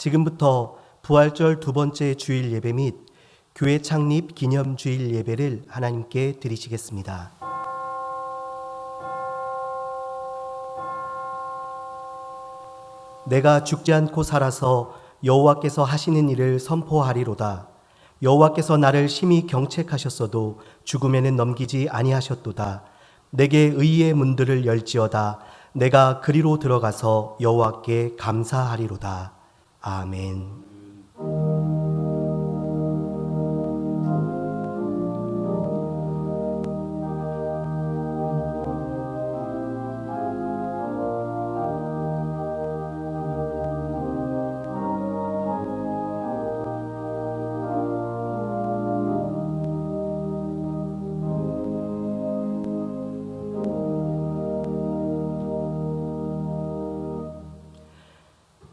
지금부터 부활절 두 번째 주일 예배 및 교회 창립 기념 주일 예배를 하나님께 드리시겠습니다. 내가 죽지 않고 살아서 여호와께서 하시는 일을 선포하리로다. 여호와께서 나를 심히 경책하셨어도 죽음에는 넘기지 아니하셨도다. 내게 의의 문들을 열지어다. 내가 그리로 들어가서 여호와께 감사하리로다. 아멘.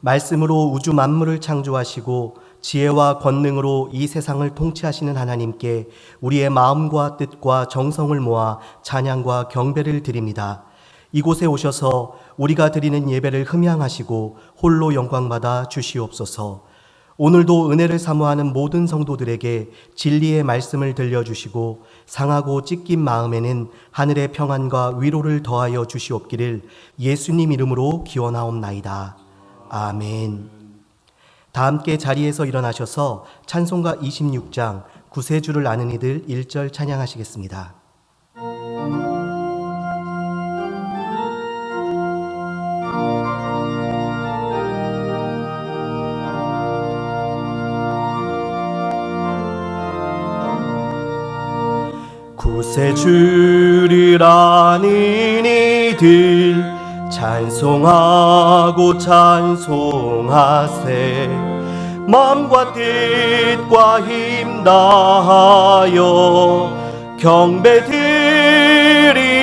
말씀으로 우주 만물을 창조하시고 지혜와 권능으로 이 세상을 통치하시는 하나님께 우리의 마음과 뜻과 정성을 모아 찬양과 경배를 드립니다. 이곳에 오셔서 우리가 드리는 예배를 흠양하시고 홀로 영광받아 주시옵소서. 오늘도 은혜를 사모하는 모든 성도들에게 진리의 말씀을 들려주시고 상하고 찢긴 마음에는 하늘의 평안과 위로를 더하여 주시옵기를 예수님 이름으로 기원하옵나이다. 아멘. 다 함께 자리에서 일어나셔서 찬송가 26장 구세주를 아는 이들 1절 찬양하시겠습니다. 구세주를 아는 이들 찬송하고 찬송하세. 마음과 뜻과 힘 다하여 경배 드리세.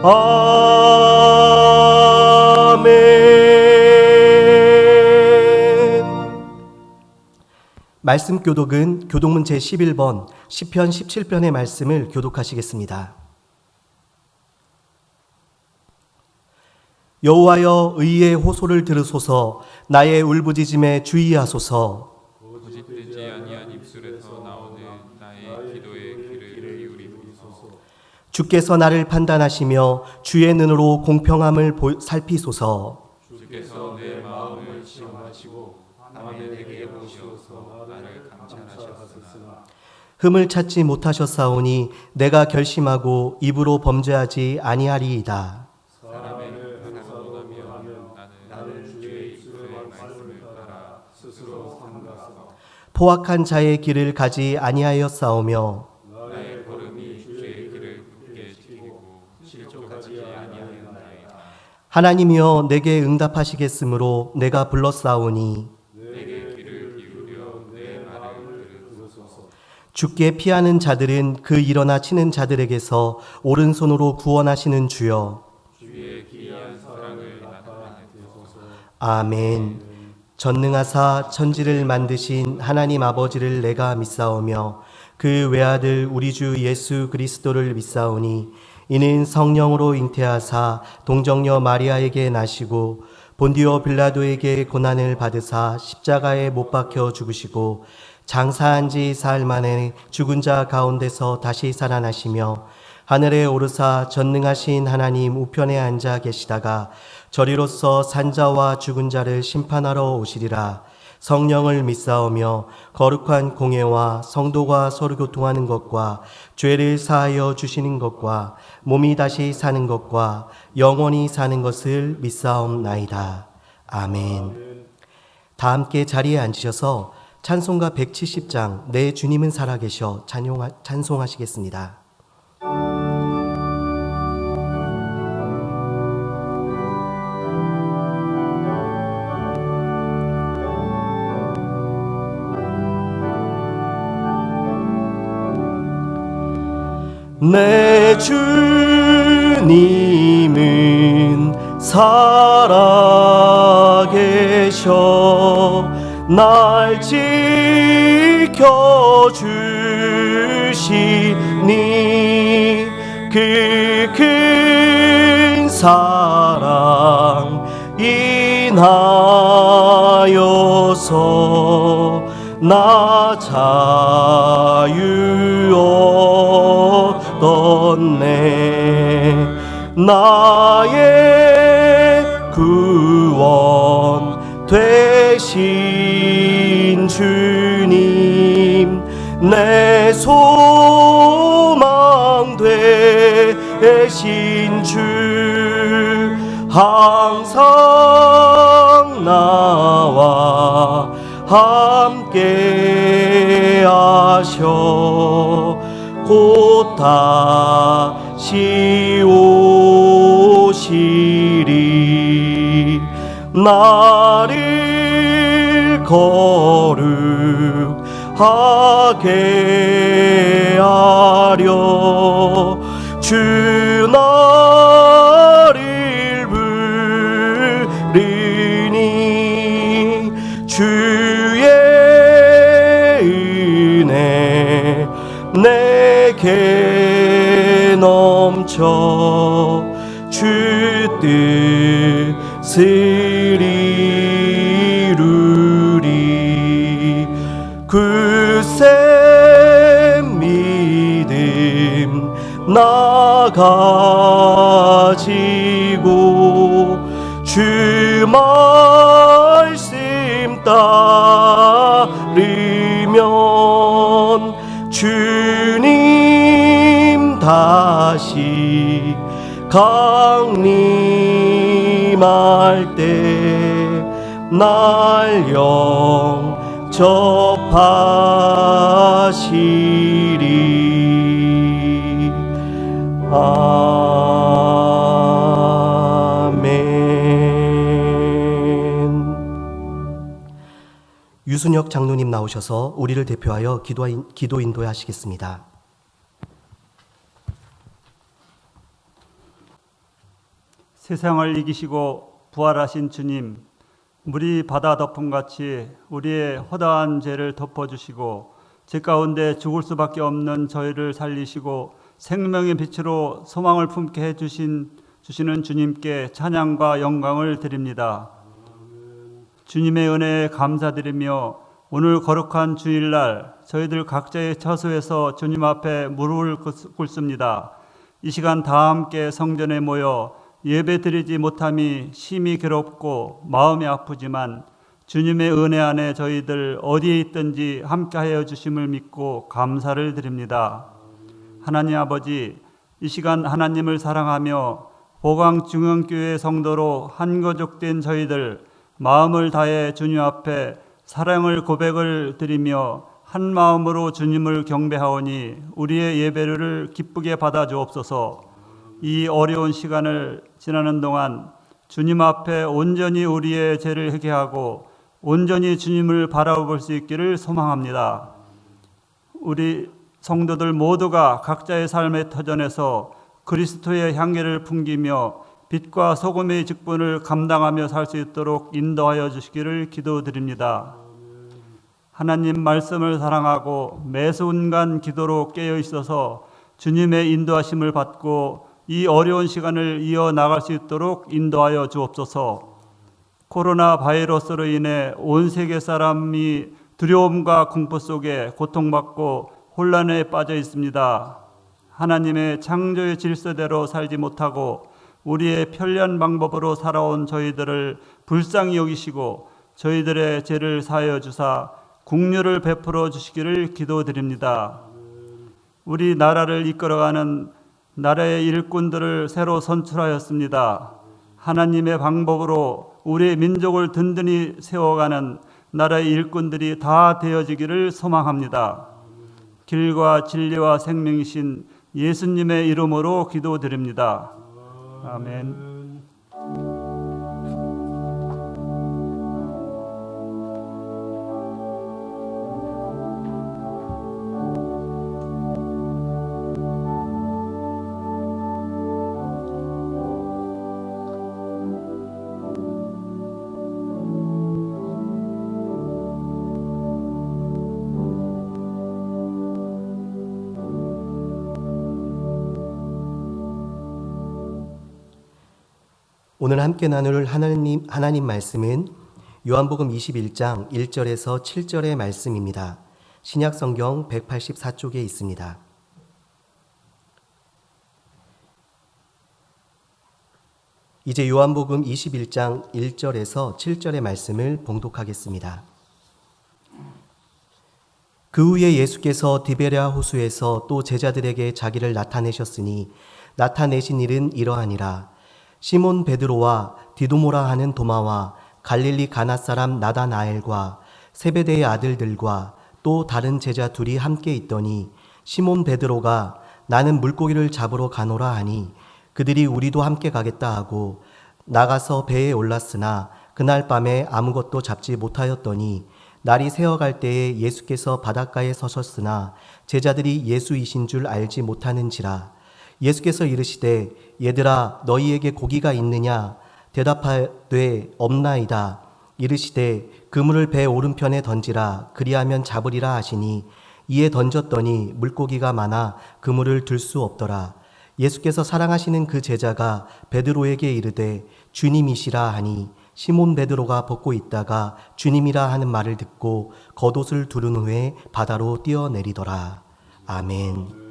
아멘. 말씀 교독은 교독문 제11번 시편 17편의 말씀을 교독하시겠습니다. 여호와여, 의의 호소를 들으소서. 나의 울부짖음에 주의하소서. 고집되지 아니한 입술에서 나오는 나의 기도의 귀를 기울이소서. 주께서 나를 판단하시며 주의 눈으로 공평함을 살피소서. 주께서 내 마음을 시험하시고 밤에 내게 오시어서 나를 감찰하셨으나 흠을 찾지 못하셨사오니 내가 결심하고 입으로 범죄하지 아니하리이다. 포악한 자의 길을 가지 아니하였사오며 나의 걸음이 주의 길을 굳게 지키고 실족하지 아니하였나이다. 하나님이여, 내게 응답하시겠으므로 내가 불렀사오니 내게 귀를 기울여 내 말을 들으소서. 주께 피하는 자들은 그 일어나 치는 자들에게서 오른손으로 구원하시는 주여, 주의 기이한 사랑을 나타내 주소서. 아멘. 전능하사 천지를 만드신 하나님 아버지를 내가 믿사오며 그 외아들 우리 주 예수 그리스도를 믿사오니 이는 성령으로 잉태하사 동정녀 마리아에게 나시고 본디오 빌라도에게 고난을 받으사 십자가에 못 박혀 죽으시고 장사한 지 사흘 만에 죽은 자 가운데서 다시 살아나시며 하늘에 오르사 전능하신 하나님 우편에 앉아 계시다가 저리로서 산자와 죽은 자를 심판하러 오시리라. 성령을 믿사오며 거룩한 공예와 성도가 서로 교통하는 것과 죄를 사하여 주시는 것과 몸이 다시 사는 것과 영원히 사는 것을 믿사옵나이다. 아멘. 다 함께 자리에 앉으셔서 찬송가 170장 내 주님은 살아계셔 찬송하시겠습니다. 내 주님은 살아계셔 날 지켜주시니 그 큰 사랑 인하여서 나 자유 얻었네. 나의 구원 되신 주님, 내 소망 되신 주, 항상 나와 함께 하셔. 곧 다시 오시리. 나를 거룩하게 하려 주 나를 부르니. 주의 은혜 내게 넘쳐 주 뜻을 이루리. 굳세 믿음 나 가지고 주 말씀 따르면 주님 다시 강림할 때 날 영접하시리. 아멘. 유순혁 장로님 나오셔서 우리를 대표하여 기도 인도하시겠습니다. 세상을 이기시고 부활하신 주님, 물이 바다 덮음같이 우리의 허다한 죄를 덮어주시고 죄 가운데 죽을 수밖에 없는 저희를 살리시고 생명의 빛으로 소망을 품게 해주시는 주님께 찬양과 영광을 드립니다. 주님의 은혜에 감사드리며 오늘 거룩한 주일날 저희들 각자의 처소에서 주님 앞에 무릎을 꿇습니다. 이 시간 다 함께 성전에 모여 예배드리지 못함이 심히 괴롭고 마음이 아프지만 주님의 은혜 안에 저희들 어디에 있든지 함께하여 주심을 믿고 감사를 드립니다. 하나님 아버지, 이 시간 하나님을 사랑하며 보광중앙교회 성도로 한가족된 저희들 마음을 다해 주님 앞에 사랑을 고백을 드리며 한 마음으로 주님을 경배하오니 우리의 예배를 기쁘게 받아 주옵소서. 이 어려운 시간을 지나는 동안 주님 앞에 온전히 우리의 죄를 회개하고 온전히 주님을 바라볼 수 있기를 소망합니다. 우리 성도들 모두가 각자의 삶의 터전에서 그리스도의 향기를 풍기며 빛과 소금의 직분을 감당하며 살 수 있도록 인도하여 주시기를 기도드립니다. 하나님 말씀을 사랑하고 매 순간 기도로 깨어 있어서 주님의 인도하심을 받고 이 어려운 시간을 이어나갈 수 있도록 인도하여 주옵소서. 코로나 바이러스로 인해 온 세계 사람이 두려움과 공포 속에 고통받고 혼란에 빠져 있습니다. 하나님의 창조의 질서대로 살지 못하고 우리의 편리한 방법으로 살아온 저희들을 불쌍히 여기시고 저희들의 죄를 사하여 주사 긍휼을 베풀어 주시기를 기도드립니다. 우리 나라를 이끌어가는 나라의 일꾼들을 새로 선출하였습니다. 하나님의 방법으로 우리의 민족을 든든히 세워가는 나라의 일꾼들이 다 되어지기를 소망합니다. 길과 진리와 생명이신 예수님의 이름으로 기도드립니다. 아멘. 오늘 함께 나눌 하나님 말씀은 요한복음 21장 1절에서 7절의 말씀입니다. 신약성경 184쪽에 있습니다. 이제 요한복음 21장 1절에서 7절의 말씀을 봉독하겠습니다. 그 후에 예수께서 디베랴 호수에서 또 제자들에게 자기를 나타내셨으니 나타내신 일은 이러하니라. 시몬 베드로와 디도모라 하는 도마와 갈릴리 가나 사람 나다나엘과 세베대의 아들들과 또 다른 제자 둘이 함께 있더니 시몬 베드로가 나는 물고기를 잡으러 가노라 하니 그들이 우리도 함께 가겠다 하고 나가서 배에 올랐으나 그날 밤에 아무것도 잡지 못하였더니 날이 새어갈 때에 예수께서 바닷가에 서셨으나 제자들이 예수이신 줄 알지 못하는지라. 예수께서 이르시되 얘들아 너희에게 고기가 있느냐? 대답하되 없나이다. 이르시되 그물을 배 오른편에 던지라 그리하면 잡으리라 하시니 이에 던졌더니 물고기가 많아 그물을 들 수 없더라. 예수께서 사랑하시는 그 제자가 베드로에게 이르되 주님이시라 하니 시몬 베드로가 벗고 있다가 주님이라 하는 말을 듣고 겉옷을 두른 후에 바다로 뛰어내리더라. 아멘.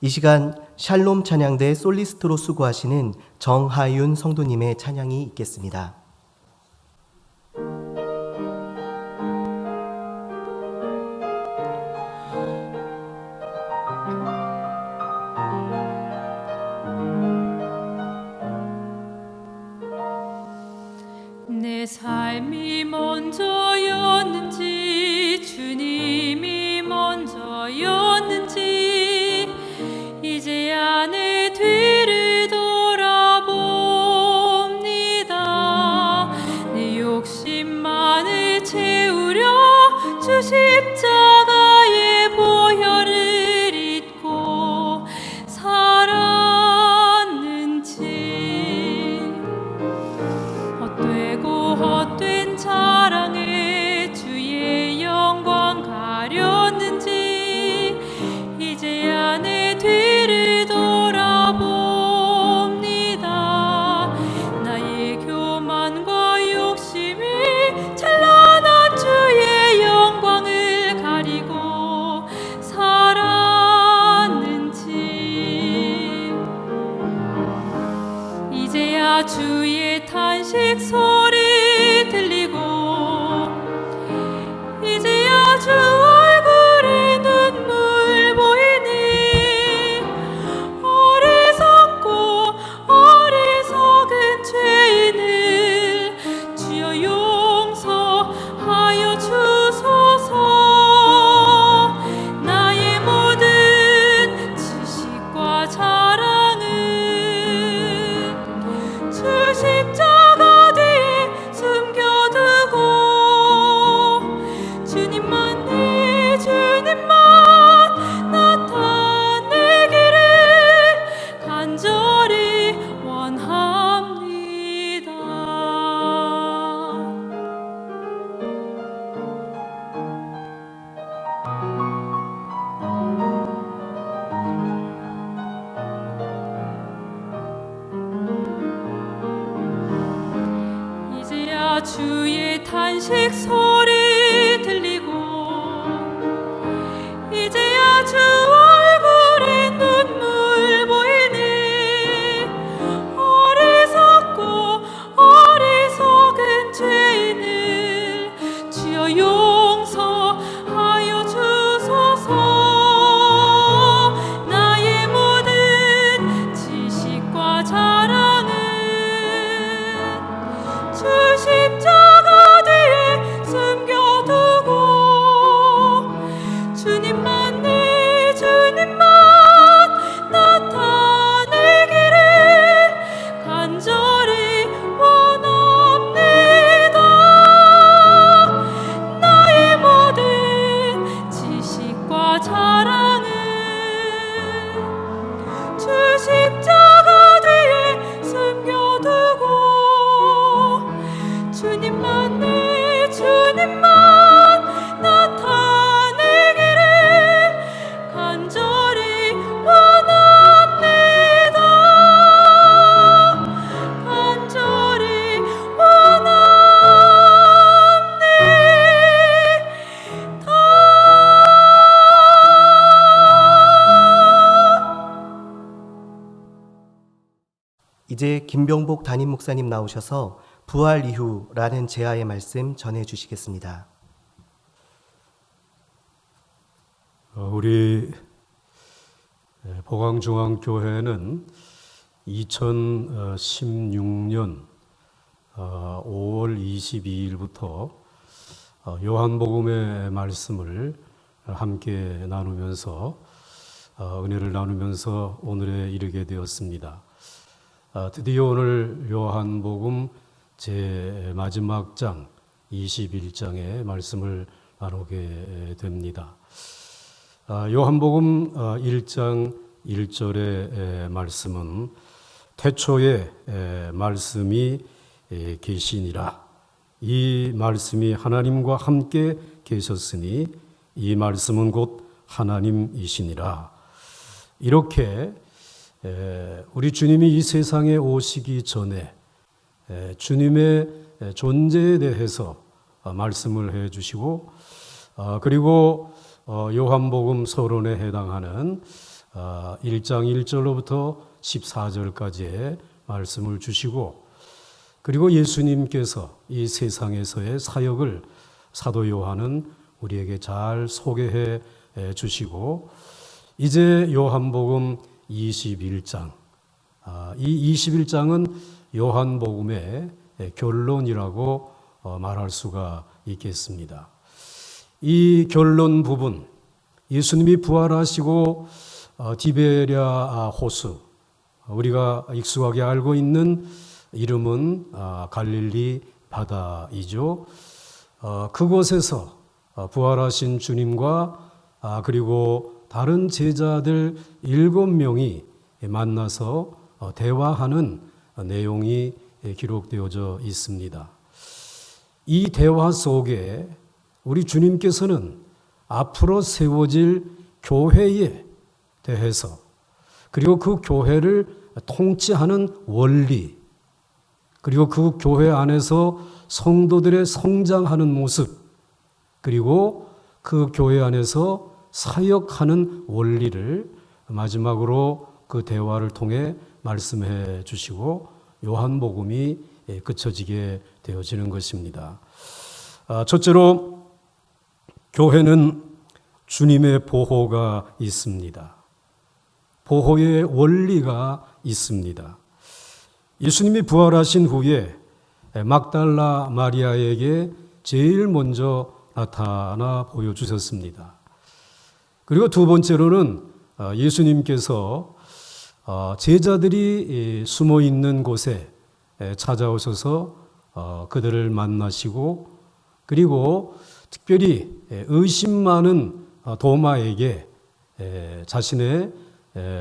이 시간 샬롬 찬양대 솔리스트로 수고하시는 정하윤 성도님의 찬양이 있겠습니다. 내 삶이 먼저였는지 주님이 먼저였는지 이제야 내 뒤를 돌아봅니다. 내 욕심만을 채우려 주 십자가의 보혈을 잊고 살았는지 헛된 자랑에 주의 영광 가렸는지 이제야 내 뒤를 돌아봅니다. 나의 교만과 욕심이 찬란한 주의 영광을 가리고 살았는지 이제야 주의 탄식 소리 들리고 이제야 주 얼굴에 눈물 보이니 어리석은 죄인을 주여 용서하여 주소서. 나의 모든 지식과 자랑은 주 십자가 뒤에 숨겨두고 주님만 나타내기를 간절히 원합니다. 이제야 주의 탄식 소리 들리고 이제야 주 얼굴에 눈물 보이니 어리석은 죄인을 주여 용서하여 주소서. 나의 모든 지식과 자랑은 주 십자가 뒤에 이제 김병복 담임 목사님 나오셔서 부활 이후라는 제아의 말씀 전해 주시겠습니다. 우리 보광중앙교회는 2016년 5월 22일부터 요한복음의 말씀을 함께 나누면서 은혜를 나누면서 오늘에 이르게 되었습니다. 드디어 오늘 요한복음 제 마지막 장 21장의 말씀을 나누게 됩니다. 요한복음 1장 1절의 말씀은 태초에 말씀이 계시니라. 이 말씀이 하나님과 함께 계셨으니 이 말씀은 곧 하나님이시니라. 이렇게 우리 주님이 이 세상에 오시기 전에 주님의 존재에 대해서 말씀을 해 주시고 그리고 요한복음 서론에 해당하는 1장 1절로부터 14절까지의 말씀을 주시고 그리고 예수님께서 이 세상에서의 사역을 사도 요한은 우리에게 잘 소개해 주시고 이제 요한복음 21장 이 21장은 요한복음의 결론이라고 말할 수가 있겠습니다. 이 결론 부분 예수님이 부활하시고 디베랴 호수 우리가 익숙하게 알고 있는 이름은 갈릴리 바다이죠. 그곳에서 부활하신 주님과 그리고 다른 제자들 7명이 만나서 대화하는 내용이 기록되어져 있습니다. 이 대화 속에 우리 주님께서는 앞으로 세워질 교회에 대해서 그리고 그 교회를 통치하는 원리 그리고 그 교회 안에서 성도들의 성장하는 모습 그리고 그 교회 안에서 사역하는 원리를 마지막으로 그 대화를 통해 말씀해 주시고 요한복음이 그쳐지게 되어지는 것입니다. 첫째로 교회는 주님의 보호가 있습니다. 보호의 원리가 있습니다. 예수님이 부활하신 후에 막달라 마리아에게 제일 먼저 나타나 보여주셨습니다. 그리고 두 번째로는 예수님께서 제자들이 숨어 있는 곳에 찾아오셔서 그들을 만나시고 그리고 특별히 의심 많은 도마에게 자신의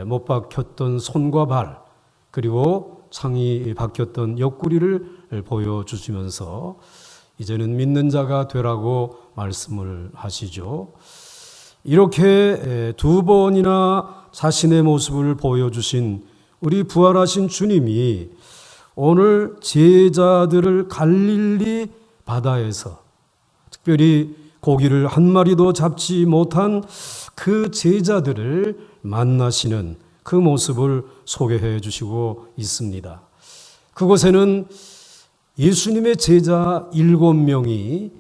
못 박혔던 손과 발 그리고 창이 박혔던 옆구리를 보여주시면서 이제는 믿는 자가 되라고 말씀을 하시죠. 이렇게 두 번이나 자신의 모습을 보여주신 우리 부활하신 주님이 오늘 제자들을 갈릴리 바다에서 특별히 고기를 한 마리도 잡지 못한 그 제자들을 만나시는 그 모습을 소개해 주시고 있습니다. 그곳에는 예수님의 제자 7명이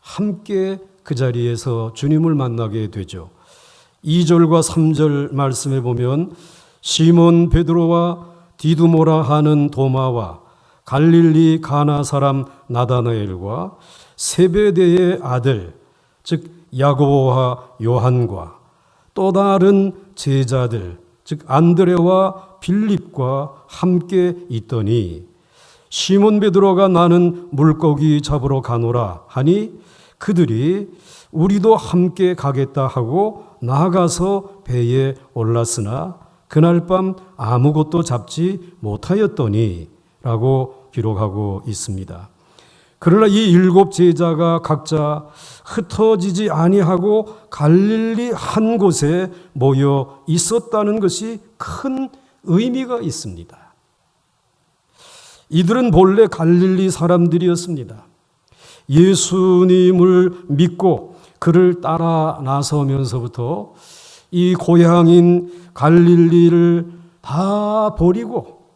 함께 그 자리에서 주님을 만나게 되죠. 2절과 3절 말씀에 보면 시몬 베드로와 디두모라 하는 도마와 갈릴리 가나 사람 나다나엘과 세베대의 아들 즉 야고보와 요한과 또 다른 제자들 즉 안드레와 빌립과 함께 있더니 시몬 베드로가 나는 물고기 잡으러 가노라 하니 그들이 우리도 함께 가겠다 하고 나아가서 배에 올랐으나 그날 밤 아무것도 잡지 못하였더니 라고 기록하고 있습니다. 그러나 이 7 제자가 각자 흩어지지 아니하고 갈릴리 한 곳에 모여 있었다는 것이 큰 의미가 있습니다. 이들은 본래 갈릴리 사람들이었습니다. 예수님을 믿고 그를 따라 나서면서부터 이 고향인 갈릴리를 다 버리고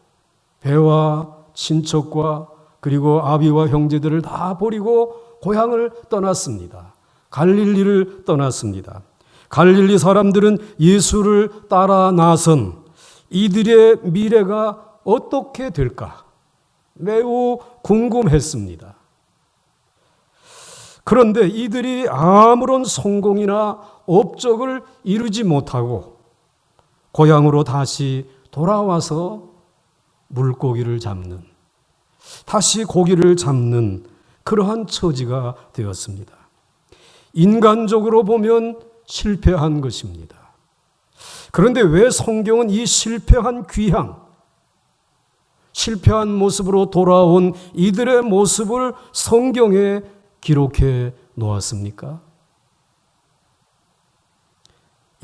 배와 친척과 그리고 아비와 형제들을 다 버리고 고향을 떠났습니다. 갈릴리를 떠났습니다. 갈릴리 사람들은 예수를 따라 나선 이들의 미래가 어떻게 될까 매우 궁금했습니다. 그런데 이들이 아무런 성공이나 업적을 이루지 못하고 고향으로 다시 돌아와서 물고기를 잡는, 다시 고기를 잡는 그러한 처지가 되었습니다. 인간적으로 보면 실패한 것입니다. 그런데 왜 성경은 이 실패한 귀향, 실패한 모습으로 돌아온 이들의 모습을 성경에 기록해 놓았습니까?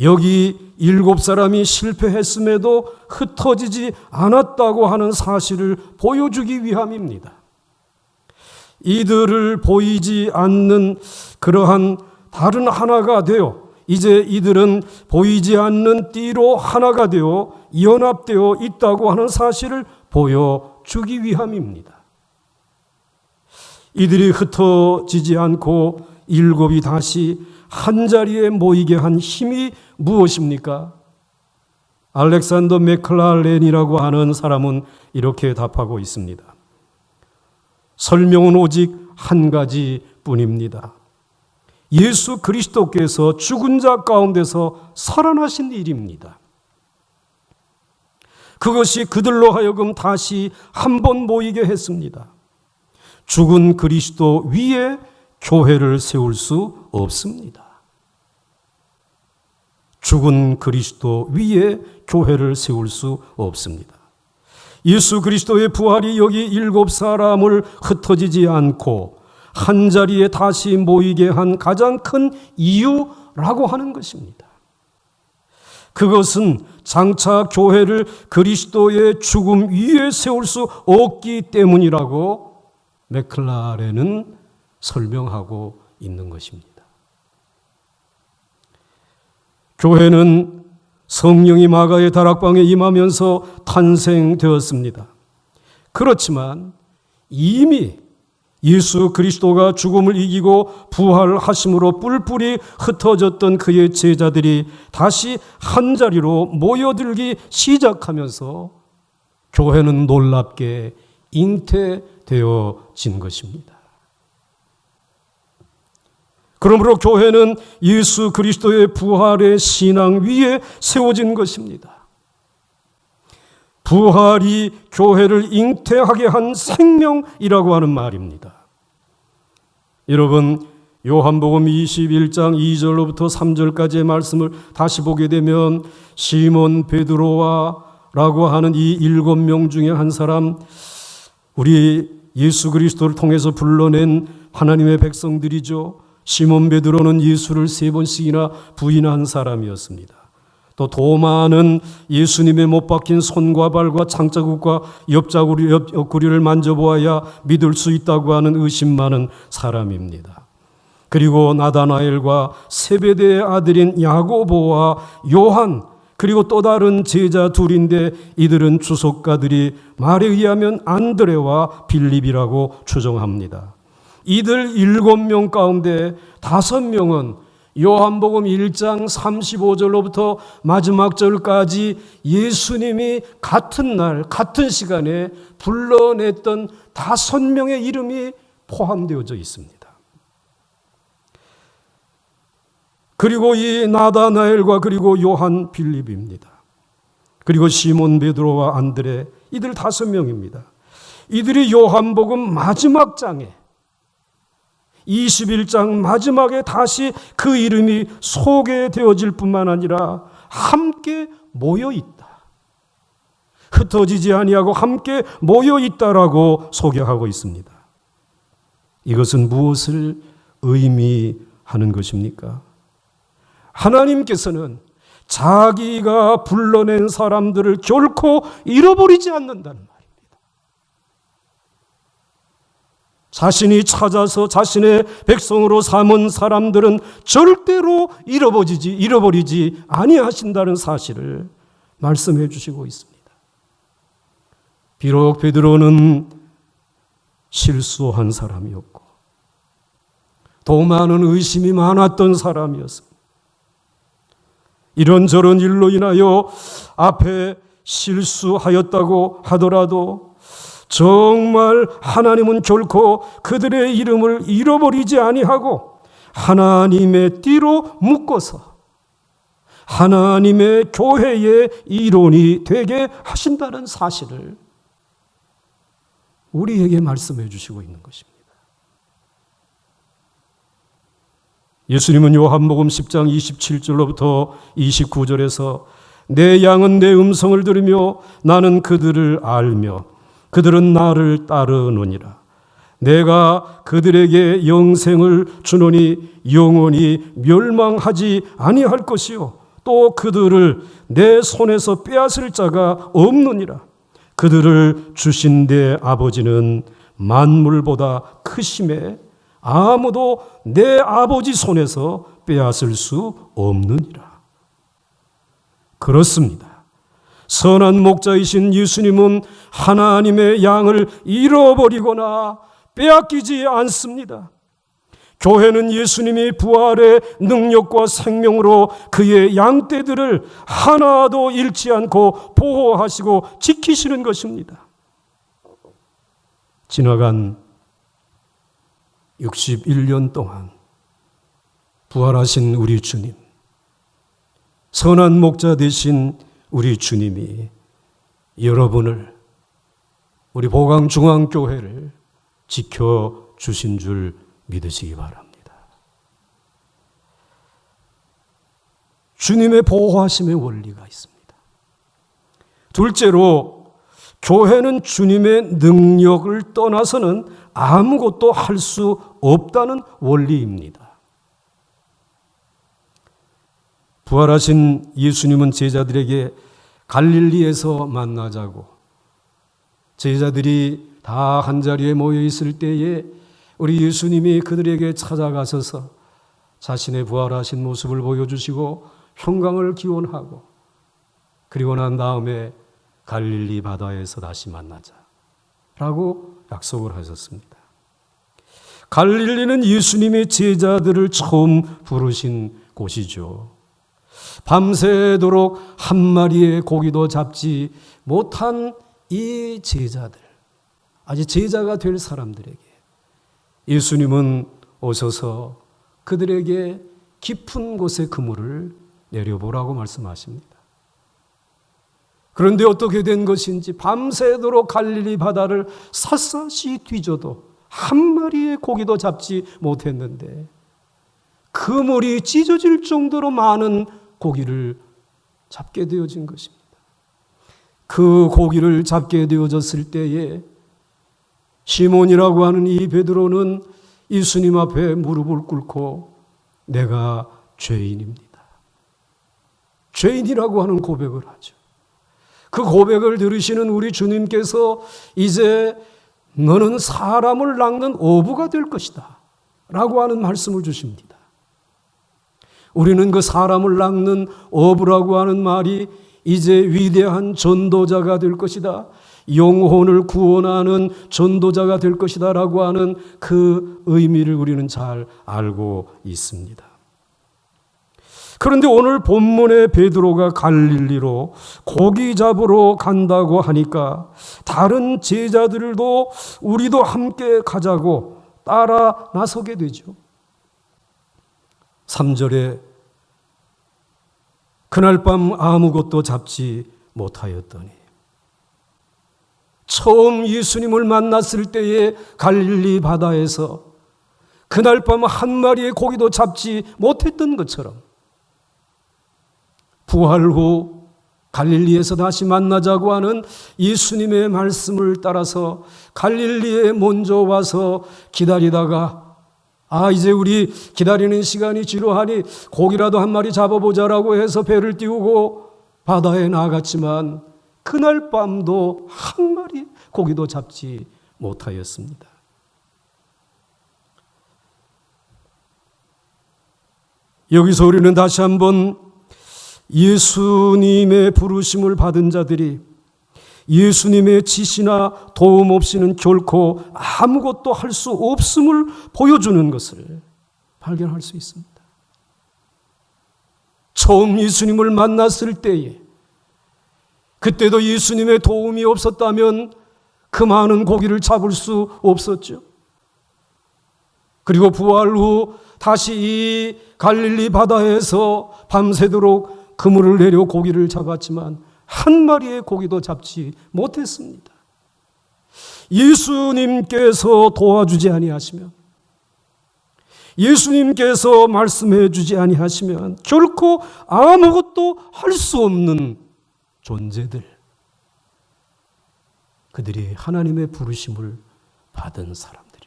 여기 7사람이 실패했음에도 흩어지지 않았다고 하는 사실을 보여주기 위함입니다. 이들을 보이지 않는 그러한 다른 하나가 되어 이제 이들은 보이지 않는 띠로 하나가 되어 연합되어 있다고 하는 사실을 보여주기 위함입니다. 이들이 흩어지지 않고 7이 다시 한자리에 모이게 한 힘이 무엇입니까? 알렉산더 맥클라렌이라고 하는 사람은 이렇게 답하고 있습니다. 설명은 오직 한 가지 뿐입니다. 예수 그리스도께서 죽은 자 가운데서 살아나신 일입니다. 그것이 그들로 하여금 다시 한 번 모이게 했습니다. 죽은 그리스도 위에 교회를 세울 수 없습니다. 죽은 그리스도 위에 교회를 세울 수 없습니다. 예수 그리스도의 부활이 여기 7사람을 흩어지지 않고 한자리에 다시 모이게 한 가장 큰 이유라고 하는 것입니다. 그것은 장차 교회를 그리스도의 죽음 위에 세울 수 없기 때문이라고 맥클라렌은 설명하고 있는 것입니다. 교회는 성령이 마가의 다락방에 임하면서 탄생되었습니다. 그렇지만 이미 예수 그리스도가 죽음을 이기고 부활하심으로 뿔뿔이 흩어졌던 그의 제자들이 다시 한자리로 모여들기 시작하면서 교회는 놀랍게 잉태되어진 것입니다. 그러므로 교회는 예수 그리스도의 부활의 신앙 위에 세워진 것입니다. 부활이 교회를 잉태하게 한 생명이라고 하는 말입니다. 여러분, 요한복음 21장 2절로부터 3절까지의 말씀을 다시 보게 되면 시몬 베드로라고 하는 이 7명 중에 한 사람, 우리 예수 그리스도를 통해서 불러낸 하나님의 백성들이죠. 시몬 베드로는 예수를 3번씩이나 부인한 사람이었습니다. 또 도마는 예수님의 못 박힌 손과 발과 장자국과 옆구리를 만져보아야 믿을 수 있다고 하는 의심 많은 사람입니다. 그리고 나다나엘과 세베대의 아들인 야고보와 요한, 그리고 또 다른 제자 둘인데 이들은 주석가들이 말에 의하면 안드레와 빌립이라고 추정합니다. 이들 7명 가운데 5명은 요한복음 1장 35절로부터 마지막 절까지 예수님이 같은 날 같은 시간에 불러냈던 5명의 이름이 포함되어져 있습니다. 그리고 이 나다나엘과 그리고 요한, 빌립입니다. 그리고 시몬 베드로와 안드레, 이들 5명입니다. 이들이 요한복음 마지막 장에 21장 마지막에 다시 그 이름이 소개되어질 뿐만 아니라 함께 모여 있다. 흩어지지 아니하고 함께 모여 있다라고 소개하고 있습니다. 이것은 무엇을 의미하는 것입니까? 하나님께서는 자기가 불러낸 사람들을 결코 잃어버리지 않는다는 말입니다. 자신이 찾아서 자신의 백성으로 삼은 사람들은 절대로 잃어버리지 아니하신다는 사실을 말씀해 주시고 있습니다. 비록 베드로는 실수한 사람이었고 더 많은 의심이 많았던 사람이었습니다. 이런저런 일로 인하여 앞에 실수하였다고 하더라도 정말 하나님은 결코 그들의 이름을 잃어버리지 아니하고 하나님의 띠로 묶어서 하나님의 교회의 일원이 되게 하신다는 사실을 우리에게 말씀해 주시고 있는 것입니다. 예수님은 요한복음 10장 27절로부터 29절에서 내 양은 내 음성을 들으며 나는 그들을 알며 그들은 나를 따르느니라. 내가 그들에게 영생을 주노니 영원히 멸망하지 아니할 것이요 또 그들을 내 손에서 빼앗을 자가 없느니라. 그들을 주신 내 아버지는 만물보다 크심에 아무도 내 아버지 손에서 빼앗을 수 없느니라. 그렇습니다. 선한 목자이신 예수님은 하나님의 양을 잃어버리거나 빼앗기지 않습니다. 교회는 예수님이 부활의 능력과 생명으로 그의 양떼들을 하나도 잃지 않고 보호하시고 지키시는 것입니다. 지나간 61년 동안 부활하신 우리 주님, 선한 목자 되신 우리 주님이 여러분을, 우리 보강중앙교회를 지켜주신 줄 믿으시기 바랍니다. 주님의 보호하심의 원리가 있습니다. 둘째로, 교회는 주님의 능력을 떠나서는 아무것도 할 수 없다는 원리입니다. 부활하신 예수님은 제자들에게 갈릴리에서 만나자고, 제자들이 다 한자리에 모여 있을 때에 우리 예수님이 그들에게 찾아가셔서 자신의 부활하신 모습을 보여주시고 평강을 기원하고, 그리고 난 다음에 갈릴리 바다에서 다시 만나자라고 약속을 하셨습니다. 갈릴리는 예수님의 제자들을 처음 부르신 곳이죠. 밤새도록 한 마리의 고기도 잡지 못한 이 제자들, 아직 제자가 될 사람들에게 예수님은 오셔서 그들에게 깊은 곳에 그물을 내려보라고 말씀하십니다. 그런데 어떻게 된 것인지 밤새도록 갈릴리 바다를 샅샅이 뒤져도 한 마리의 고기도 잡지 못했는데 그물이 찢어질 정도로 많은 고기를 잡게 되어진 것입니다. 그 고기를 잡게 되어졌을 때에 시몬이라고 하는 이 베드로는 예수님 앞에 무릎을 꿇고 내가 죄인입니다, 죄인이라고 하는 고백을 하죠. 그 고백을 들으시는 우리 주님께서 이제 너는 사람을 낚는 어부가 될 것이다 라고 하는 말씀을 주십니다. 우리는 그 사람을 낚는 어부라고 하는 말이 이제 위대한 전도자가 될 것이다, 영혼을 구원하는 전도자가 될 것이다 라고 하는 그 의미를 우리는 잘 알고 있습니다. 그런데 오늘 본문에 베드로가 갈릴리로 고기 잡으러 간다고 하니까 다른 제자들도 우리도 함께 가자고 따라 나서게 되죠. 3절에 그날 밤 아무것도 잡지 못하였더니, 처음 예수님을 만났을 때의 갈릴리 바다에서 그날 밤 한 마리의 고기도 잡지 못했던 것처럼 부활 후 갈릴리에서 다시 만나자고 하는 예수님의 말씀을 따라서 갈릴리에 먼저 와서 기다리다가 이제 우리 기다리는 시간이 지루하니 고기라도 한 마리 잡아보자라고 해서 배를 띄우고 바다에 나갔지만 그날 밤도 한 마리 고기도 잡지 못하였습니다. 여기서 우리는 다시 한번 예수님의 부르심을 받은 자들이 예수님의 지시나 도움 없이는 결코 아무것도 할 수 없음을 보여주는 것을 발견할 수 있습니다. 처음 예수님을 만났을 때에 그때도 예수님의 도움이 없었다면 그 많은 고기를 잡을 수 없었죠. 그리고 부활 후 다시 이 갈릴리 바다에서 밤새도록 그물을 내려 고기를 잡았지만 한 마리의 고기도 잡지 못했습니다. 예수님께서 도와주지 아니하시면, 예수님께서 말씀해 주지 아니하시면 결코 아무것도 할 수 없는 존재들, 그들이 하나님의 부르심을 받은 사람들이라.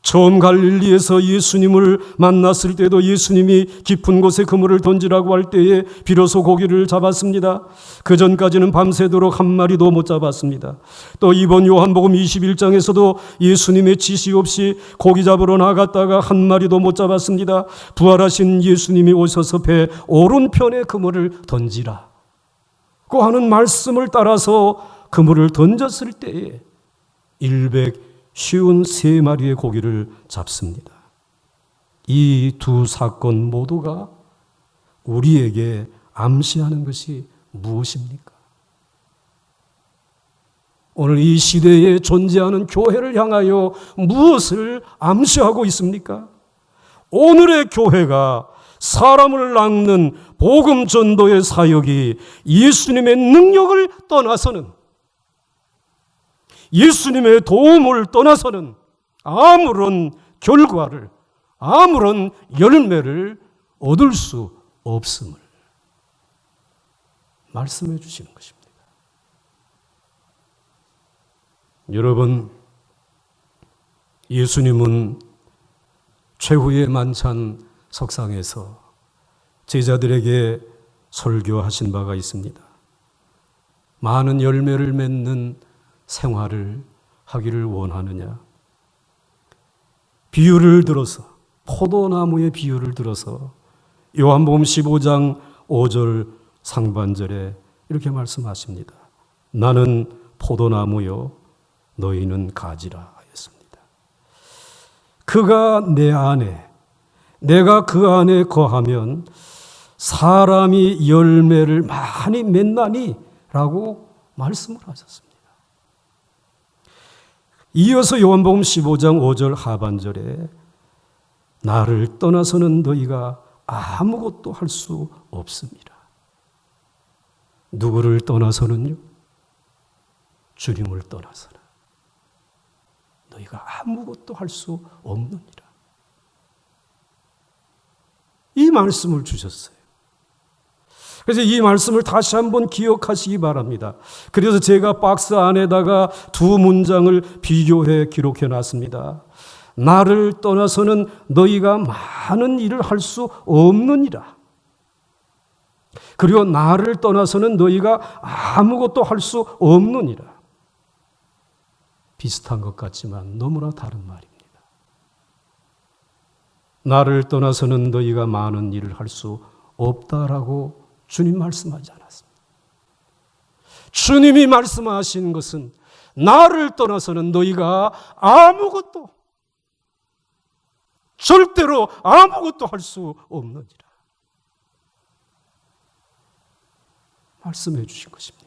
처음 갈릴리에서 예수님을 만났을 때도 예수님이 깊은 곳에 그물을 던지라고 할 때에 비로소 고기를 잡았습니다. 그 전까지는 밤새도록 한 마리도 못 잡았습니다. 또 이번 요한복음 21장에서도 예수님의 지시 없이 고기 잡으러 나갔다가 한 마리도 못 잡았습니다. 부활하신 예수님이 오셔서 배 오른편에 그물을 던지라 고 하는 말씀을 따라서 그물을 던졌을 때에 153마리의 고기를 잡습니다. 이 두 사건 모두가 우리에게 암시하는 것이 무엇입니까? 오늘 이 시대에 존재하는 교회를 향하여 무엇을 암시하고 있습니까? 오늘의 교회가 사람을 낚는 복음 전도의 사역이 예수님의 능력을 떠나서는, 예수님의 도움을 떠나서는 아무런 결과를, 아무런 열매를 얻을 수 없음을 말씀해 주시는 것입니다. 여러분, 예수님은 최후의 만찬 석상에서 제자들에게 설교하신 바가 있습니다. 많은 열매를 맺는 생활을 하기를 원하느냐? 비유를 들어서, 포도나무의 비유를 들어서 요한복음 15장 5절 상반절에 이렇게 말씀하십니다. 나는 포도나무요 너희는 가지라 하였습니다. 그가 내 안에, 내가 그 안에 거하면 사람이 열매를 많이 맺나니 라고 말씀을 하셨습니다. 이어서 요한복음 15장 5절 하반절에 나를 떠나서는 너희가 아무것도 할 수 없습니다. 누구를 떠나서는요? 주님을 떠나서는 너희가 아무것도 할 수 없느니라. 이 말씀을 주셨어요. 그래서 이 말씀을 다시 한번 기억하시기 바랍니다. 그래서 제가 박스 안에다가 두 문장을 비교해 기록해 놨습니다. 나를 떠나서는 너희가 많은 일을 할 수 없느니라. 그리고 나를 떠나서는 너희가 아무것도 할 수 없느니라. 비슷한 것 같지만 너무나 다른 말입니다. 나를 떠나서는 너희가 많은 일을 할 수 없다라고 주님 말씀하지 않았습니다. 주님이 말씀하신 것은 나를 떠나서는 너희가 아무것도, 절대로 아무것도 할 수 없느니라 말씀해 주신 것입니다.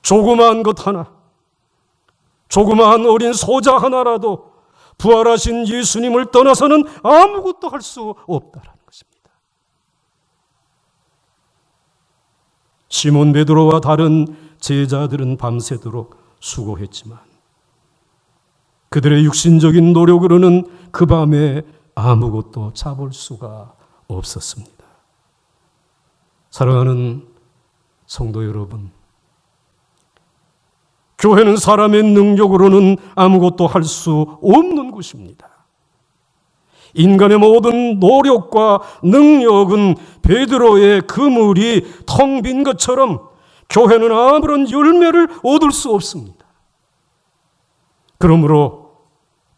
조그마한 것 하나, 조그마한 어린 소자 하나라도 부활하신 예수님을 떠나서는 아무것도 할 수 없다라는 것입니다. 시몬 베드로와 다른 제자들은 밤새도록 수고했지만 그들의 육신적인 노력으로는 그 밤에 아무것도 잡을 수가 없었습니다. 사랑하는 성도 여러분, 교회는 사람의 능력으로는 아무것도 할 수 없는 곳입니다. 인간의 모든 노력과 능력은 베드로의 그물이 텅 빈 것처럼 교회는 아무런 열매를 얻을 수 없습니다. 그러므로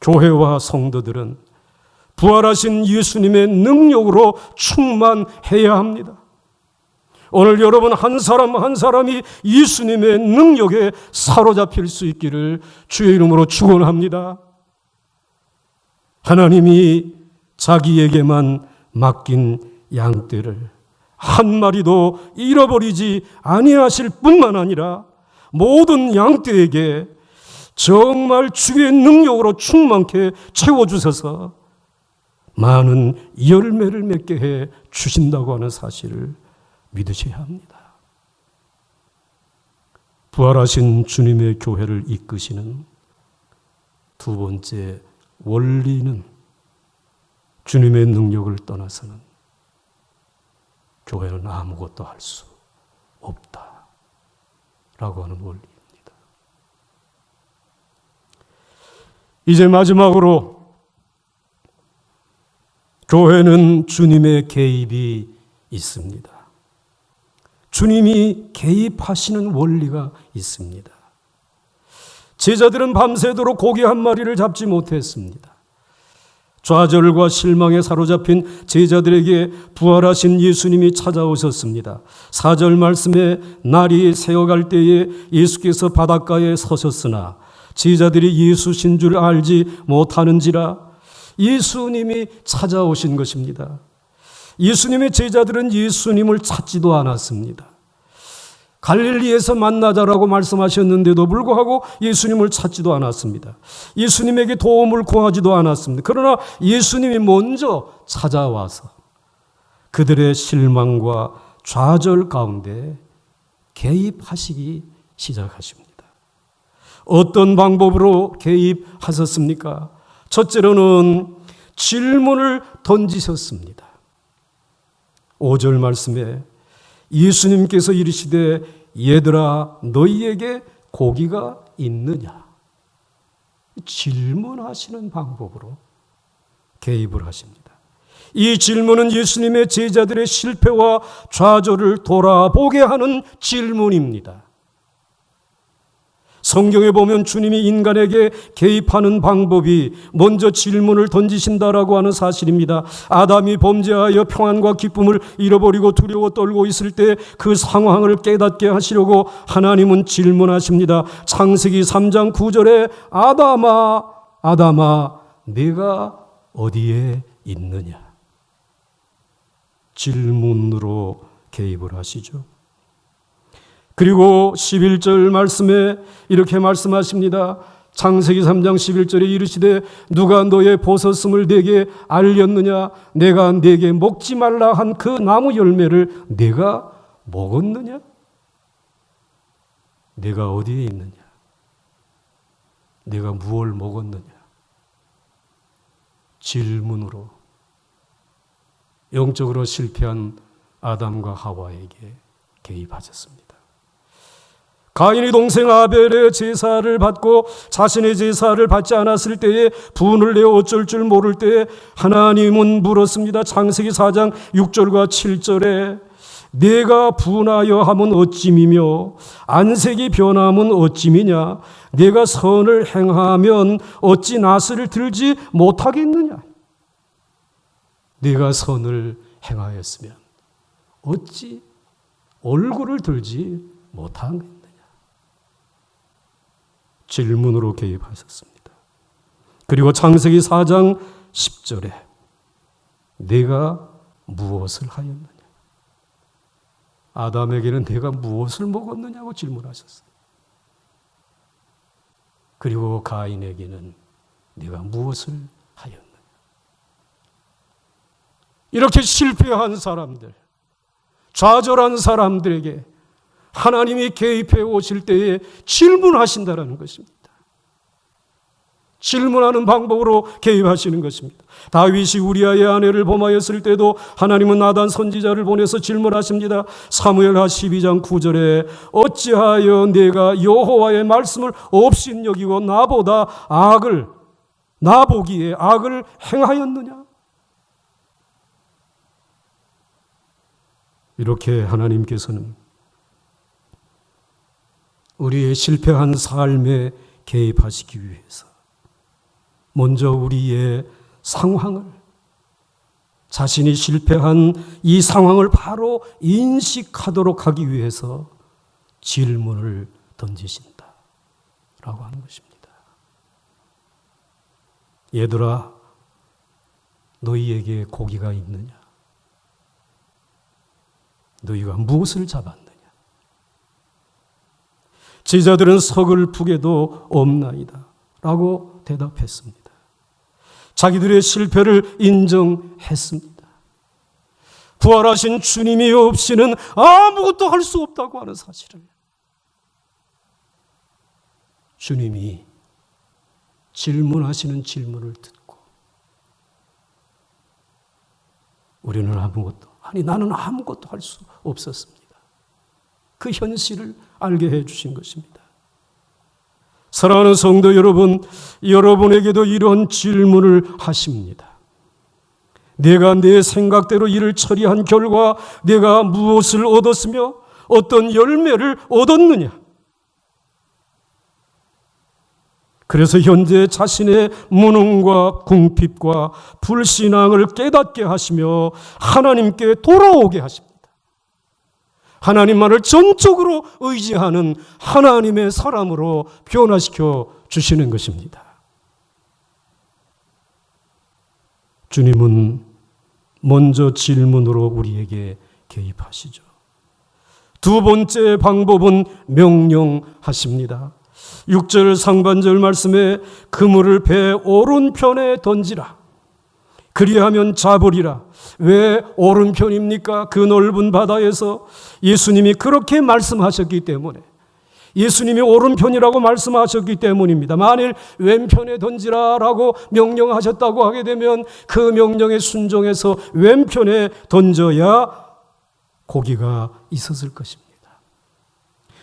교회와 성도들은 부활하신 예수님의 능력으로 충만해야 합니다. 오늘 여러분 한 사람 한 사람이 예수님의 능력에 사로잡힐 수 있기를 주의 이름으로 축원합니다. 하나님이 자기에게만 맡긴 양떼를 한 마리도 잃어버리지 아니하실 뿐만 아니라 모든 양떼에게 정말 주의 능력으로 충만케 채워주셔서 많은 열매를 맺게 해 주신다고 하는 사실을 믿으셔야 합니다. 부활하신 주님의 교회를 이끄시는 두 번째 원리는 주님의 능력을 떠나서는 교회는 아무것도 할 수 없다라고 하는 원리입니다. 이제 마지막으로 교회는 주님의 개입이 있습니다. 주님이 개입하시는 원리가 있습니다. 제자들은 밤새도록 고기 한 마리를 잡지 못했습니다. 좌절과 실망에 사로잡힌 제자들에게 부활하신 예수님이 찾아오셨습니다. 4절 말씀에 날이 새어갈 때에 예수께서 바닷가에 서셨으나 제자들이 예수신 줄 알지 못하는지라 예수님이 찾아오신 것입니다. 예수님의 제자들은 예수님을 찾지도 않았습니다. 갈릴리에서 만나자라고 말씀하셨는데도 불구하고 예수님을 찾지도 않았습니다. 예수님에게 도움을 구하지도 않았습니다. 그러나 예수님이 먼저 찾아와서 그들의 실망과 좌절 가운데 개입하시기 시작하십니다. 어떤 방법으로 개입하셨습니까? 첫째로는 질문을 던지셨습니다. 5절 말씀에 예수님께서 이르시되 얘들아 너희에게 고기가 있느냐? 질문하시는 방법으로 개입을 하십니다. 이 질문은 예수님의 제자들의 실패와 좌절을 돌아보게 하는 질문입니다. 성경에 보면 주님이 인간에게 개입하는 방법이 먼저 질문을 던지신다라고 하는 사실입니다. 아담이 범죄하여 평안과 기쁨을 잃어버리고 두려워 떨고 있을 때 그 상황을 깨닫게 하시려고 하나님은 질문하십니다. 창세기 3장 9절에 아담아 아담아 네가 어디에 있느냐? 질문으로 개입을 하시죠. 그리고 11절 말씀에 이렇게 말씀하십니다. 창세기 3장 11절에 이르시되 누가 너의 보섰음을 내게 알렸느냐? 내가 내게 먹지 말라 한 그 나무 열매를 내가 먹었느냐? 내가 어디에 있느냐? 내가 무엇을 먹었느냐? 질문으로 영적으로 실패한 아담과 하와에게 개입하셨습니다. 가인이 동생 아벨의 제사를 받고 자신의 제사를 받지 않았을 때에 분을 내어 어쩔 줄 모를 때에 하나님은 물었습니다. 창세기 4장 6절과 7절에 내가 분하여 함은 어찌미며 안색이 변함은 어찌미냐? 내가 선을 행하면 어찌 낫을 들지 못하겠느냐? 내가 선을 행하였으면 어찌 얼굴을 들지 못하겠느냐? 질문으로 개입하셨습니다. 그리고 창세기 4장 10절에 내가 무엇을 하였느냐? 아담에게는 내가 무엇을 먹었느냐고 질문하셨어요. 그리고 가인에게는 내가 무엇을 하였느냐? 이렇게 실패한 사람들, 좌절한 사람들에게 하나님이 개입해 오실 때에 질문하신다라는 것입니다. 질문하는 방법으로 개입하시는 것입니다. 다윗이 우리아의 아내를 범하였을 때도 하나님은 나단 선지자를 보내서 질문하십니다. 사무엘하 12장 9절에 어찌하여 내가 여호와의 말씀을 업신여기고 나보기에 악을 행하였느냐? 이렇게 하나님께서는 우리의 실패한 삶에 개입하시기 위해서 먼저 우리의 상황을 자신이 실패한 이 상황을 바로 인식하도록 하기 위해서 질문을 던지신다 라고 하는 것입니다. 얘들아, 너희에게 고기가 있느냐? 너희가 무엇을 잡았느냐? 제자들은 서글프게도 없나이다 라고 대답했습니다. 자기들의 실패를 인정했습니다. 부활하신 주님이 없이는 아무것도 할 수 없다고 하는 사실을 주님이 질문하시는 질문을 듣고 우리는 나는 아무것도 할 수 없었습니다. 그 현실을 알게 해주신 것입니다. 사랑하는 성도 여러분, 여러분에게도 이런 질문을 하십니다. 내가 내 생각대로 일을 처리한 결과 내가 무엇을 얻었으며 어떤 열매를 얻었느냐? 그래서 현재 자신의 무능과 궁핍과 불신앙을 깨닫게 하시며 하나님께 돌아오게 하십니다. 하나님만을 전적으로 의지하는 하나님의 사람으로 변화시켜 주시는 것입니다. 주님은 먼저 질문으로 우리에게 개입하시죠. 두 번째 방법은 명령하십니다. 6절 상반절 말씀에 그물을 배 오른편에 던지라. 그리하면 잡으리라. 왜 오른편입니까? 그 넓은 바다에서 예수님이 그렇게 말씀하셨기 때문에, 예수님이 오른편이라고 말씀하셨기 때문입니다. 만일 왼편에 던지라라고 명령하셨다고 하게 되면 그 명령에 순종해서 왼편에 던져야 고기가 있었을 것입니다.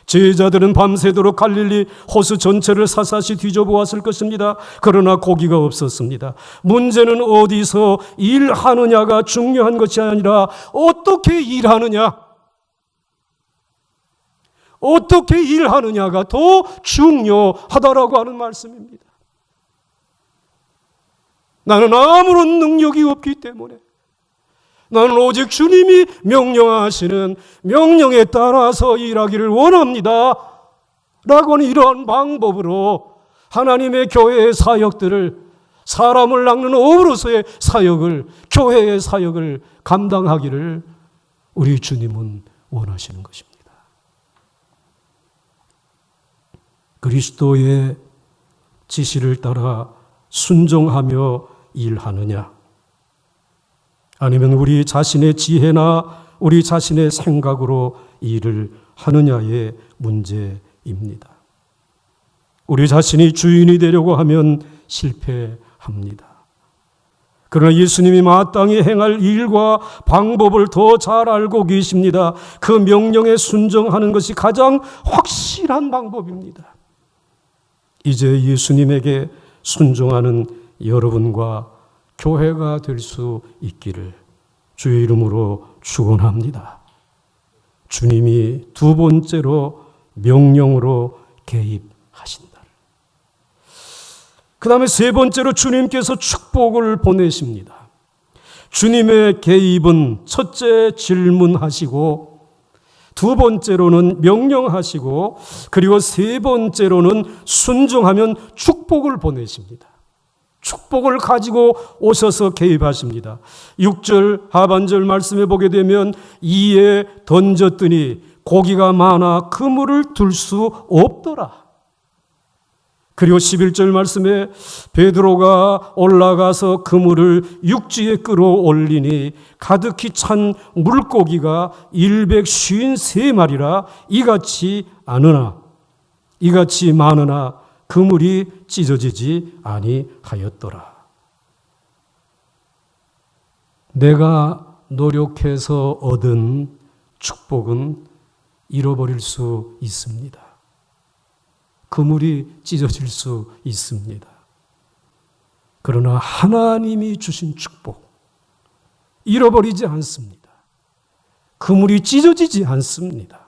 제자들은 밤새도록 갈릴리 호수 전체를 사사시 뒤져보았을 것입니다. 그러나 고기가 없었습니다. 문제는 어디서 일하느냐가 중요한 것이 아니라 어떻게 일하느냐, 어떻게 일하느냐가 더 중요하다라고 하는 말씀입니다. 나는 아무런 능력이 없기 때문에 나는 오직 주님이 명령하시는 명령에 따라서 일하기를 원합니다 라고 하는 이러한 방법으로 하나님의 교회의 사역들을, 사람을 낚는 어부로서의 사역을, 교회의 사역을 감당하기를 우리 주님은 원하시는 것입니다. 그리스도의 지시를 따라 순종하며 일하느냐, 아니면 우리 자신의 지혜나 우리 자신의 생각으로 일을 하느냐의 문제입니다. 우리 자신이 주인이 되려고 하면 실패합니다. 그러나 예수님이 마땅히 행할 일과 방법을 더 잘 알고 계십니다. 그 명령에 순종하는 것이 가장 확실한 방법입니다. 이제 예수님에게 순종하는 여러분과 교회가 될 수 있기를 주의 이름으로 축원합니다. 주님이 두 번째로 명령으로 개입하신다. 그 다음에 세 번째로 주님께서 축복을 보내십니다. 주님의 개입은 첫째 질문하시고, 두 번째로는 명령하시고, 그리고 세 번째로는 순종하면 축복을 보내십니다. 축복을 가지고 오셔서 개입하십니다. 6절 하반절 말씀에 보게 되면 이에 던졌더니 고기가 많아 그물을 들 수 없더라. 그리고 11절 말씀에 베드로가 올라가서 그물을 육지에 끌어올리니 가득히 찬 물고기가 153마리라 이같이 많으나 그물이 찢어지지 아니하였더라. 내가 노력해서 얻은 축복은 잃어버릴 수 있습니다. 그물이 찢어질 수 있습니다. 그러나 하나님이 주신 축복, 잃어버리지 않습니다. 그물이 찢어지지 않습니다.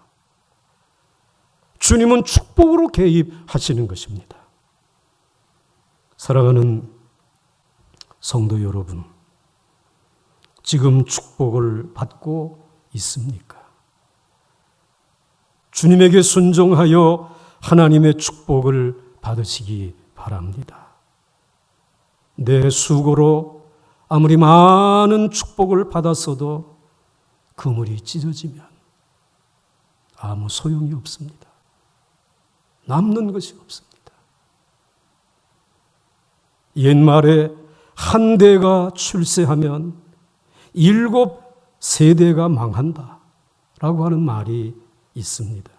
주님은 축복으로 개입하시는 것입니다. 사랑하는 성도 여러분, 지금 축복을 받고 있습니까? 주님에게 순종하여 하나님의 축복을 받으시기 바랍니다. 내 수고로 아무리 많은 축복을 받았어도 그물이 찢어지면 아무 소용이 없습니다. 남는 것이 없습니다. 옛말에 한 대가 출세하면 7세대가 망한다 라고 하는 말이 있습니다.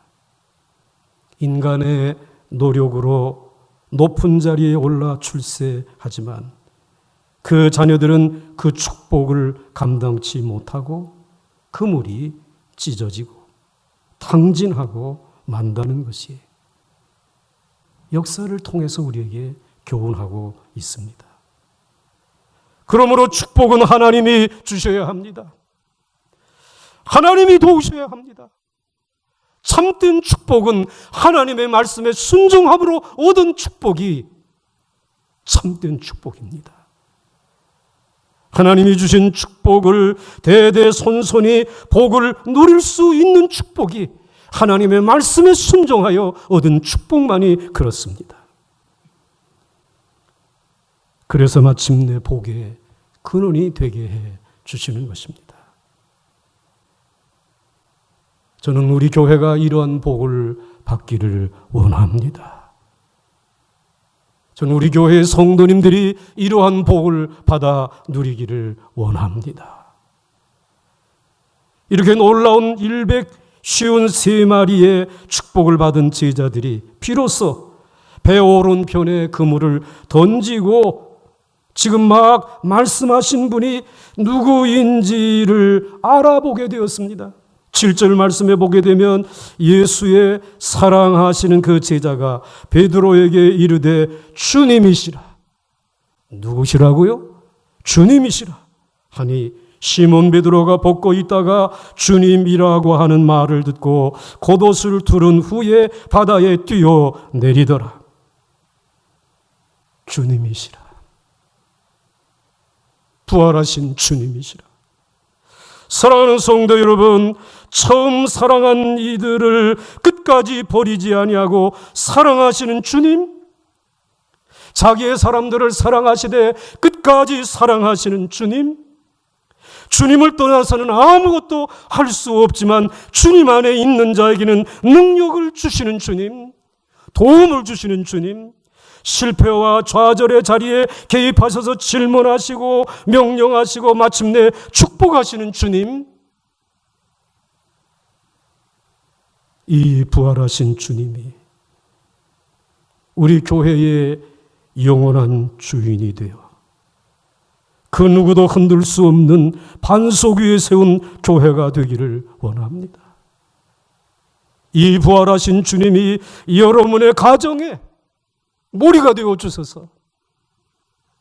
인간의 노력으로 높은 자리에 올라 출세하지만 그 자녀들은 그 축복을 감당치 못하고 그물이 찢어지고 탕진하고 만다는 것이 역사를 통해서 우리에게 교훈하고 있습니다. 그러므로 축복은 하나님이 주셔야 합니다. 하나님이 도우셔야 합니다. 참된 축복은 하나님의 말씀에 순종함으로 얻은 축복이 참된 축복입니다. 하나님이 주신 축복을 대대손손이 복을 누릴 수 있는 축복이 하나님의 말씀에 순종하여 얻은 축복만이 그렇습니다. 그래서 마침내 복의 근원이 되게 해 주시는 것입니다. 저는 우리 교회가 이러한 복을 받기를 원합니다. 저는 우리 교회의 성도님들이 이러한 복을 받아 누리기를 원합니다. 이렇게 놀라운 153마리의 축복을 받은 제자들이 비로소 배 오른편에 그물을 던지고 지금 막 말씀하신 분이 누구인지를 알아보게 되었습니다. 7절 말씀에 보게 되면 예수의 사랑하시는 그 제자가 베드로에게 이르되 주님이시라. 누구시라고요? 주님이시라 하니 시몬 베드로가 벗고 있다가 주님이라고 하는 말을 듣고 겉옷을 두른 후에 바다에 뛰어 내리더라. 주님이시라. 부활하신 주님이시라. 사랑하는 성도 여러분, 처음 사랑한 이들을 끝까지 버리지 아니하고 사랑하시는 주님, 자기의 사람들을 사랑하시되 끝까지 사랑하시는 주님, 주님을 떠나서는 아무것도 할 수 없지만 주님 안에 있는 자에게는 능력을 주시는 주님, 도움을 주시는 주님, 실패와 좌절의 자리에 개입하셔서 질문하시고 명령하시고 마침내 축복하시는 주님, 이 부활하신 주님이 우리 교회의 영원한 주인이 되어 그 누구도 흔들 수 없는 반석 위에 세운 교회가 되기를 원합니다. 이 부활하신 주님이 여러분의 가정에 모리가 되어 주셔서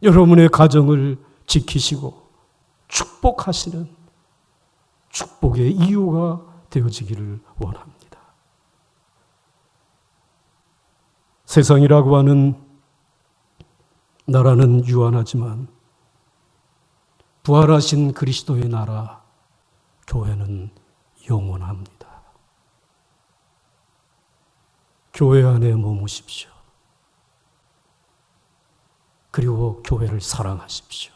여러분의 가정을 지키시고 축복하시는 축복의 이유가 되어지기를 원합니다. 세상이라고 하는 나라는 유한하지만 부활하신 그리스도의 나라, 교회는 영원합니다. 교회 안에 머무십시오. 그리고 교회를 사랑하십시오.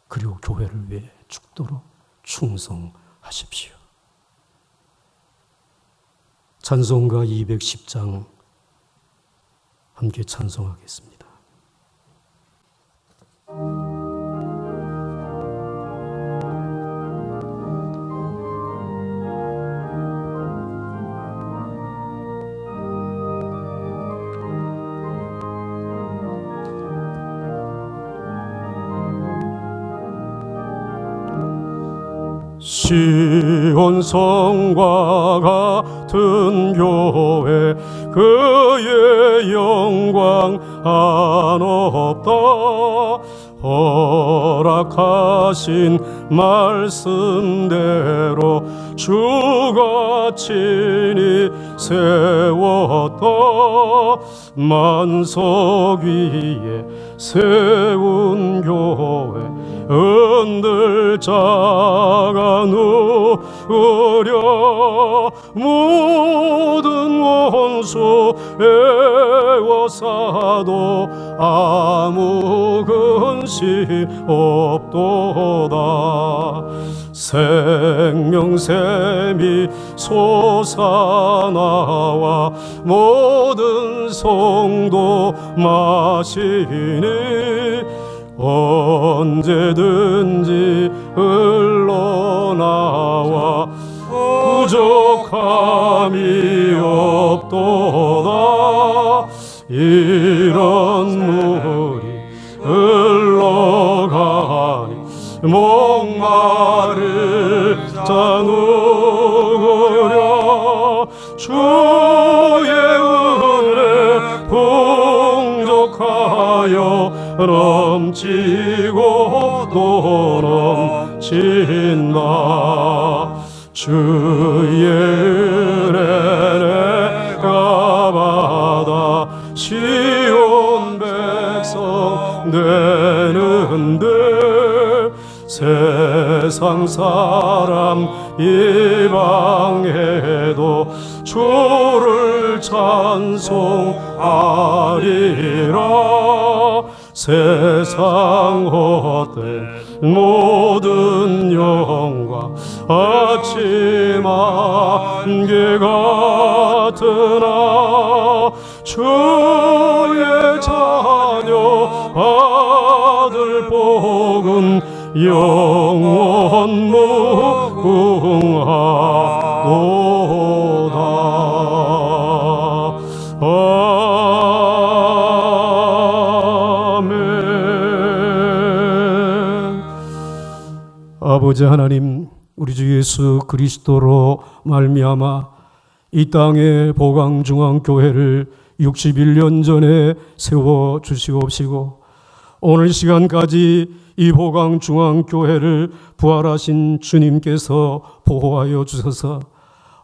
그리고 교회를 위해 죽도록 충성하십시오. 찬송가 210장 함께 찬송하겠습니다. 시온 성과 같은 교회 그의 영광 한없다. 허락하신 말씀대로 주가 친히 세웠다. 만석 위에 세운 교회 흔들 자가 누구려 모든 원수 애워싸도 아무 근심 없도다. 생명샘이 솟아나와 모든 성도 마시니 언제든지 흘러나와 부족함이 없도다. 이런 물이 흘러가니 목마를 자 누구려 주의 은혜 풍족하여 넘치고 또 넘친다. 주의 은혜 내가 받아 시온 백성 되는데 세상 사람 이방에도 주를 찬송하리라. 세상 헛된 모든 영광 아침 안개 같으나 주의 자녀 아들 복은 영원 무궁하도다. 아멘. 아버지 하나님, 우리 주 예수 그리스도로 말미암아 이 땅에 보강중앙교회를 61년 전에 세워 주시옵시고 오늘 시간까지 이 보강중앙교회를 부활하신 주님께서 보호하여 주셔서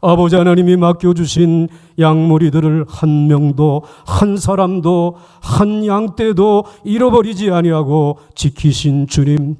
아버지 하나님이 맡겨주신 양무리들을 한 명도 한 사람도 한 양떼도 잃어버리지 아니하고 지키신 주님,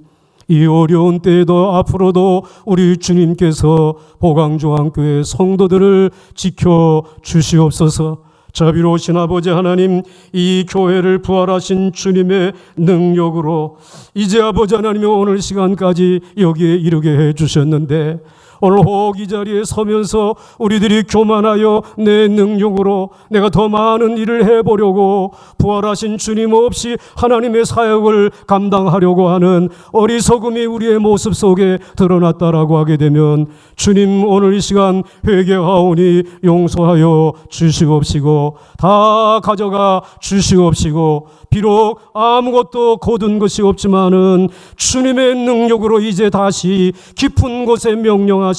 이 어려운 때에도 앞으로도 우리 주님께서 보강중앙교회 성도들을 지켜 주시옵소서. 자비로우신 아버지 하나님, 이 교회를 부활하신 주님의 능력으로 이제 아버지 하나님이 오늘 시간까지 여기에 이르게 해주셨는데 오늘 혹 이 자리에 서면서 우리들이 교만하여 내 능력으로 내가 더 많은 일을 해보려고 부활하신 주님 없이 하나님의 사역을 감당하려고 하는 어리석음이 우리의 모습 속에 드러났다라고 하게 되면 주님 오늘 이 시간 회개하오니 용서하여 주시옵시고 다 가져가 주시옵시고 비록 아무것도 거둔 것이 없지만은 주님의 능력으로 이제 다시 깊은 곳에 명령하시면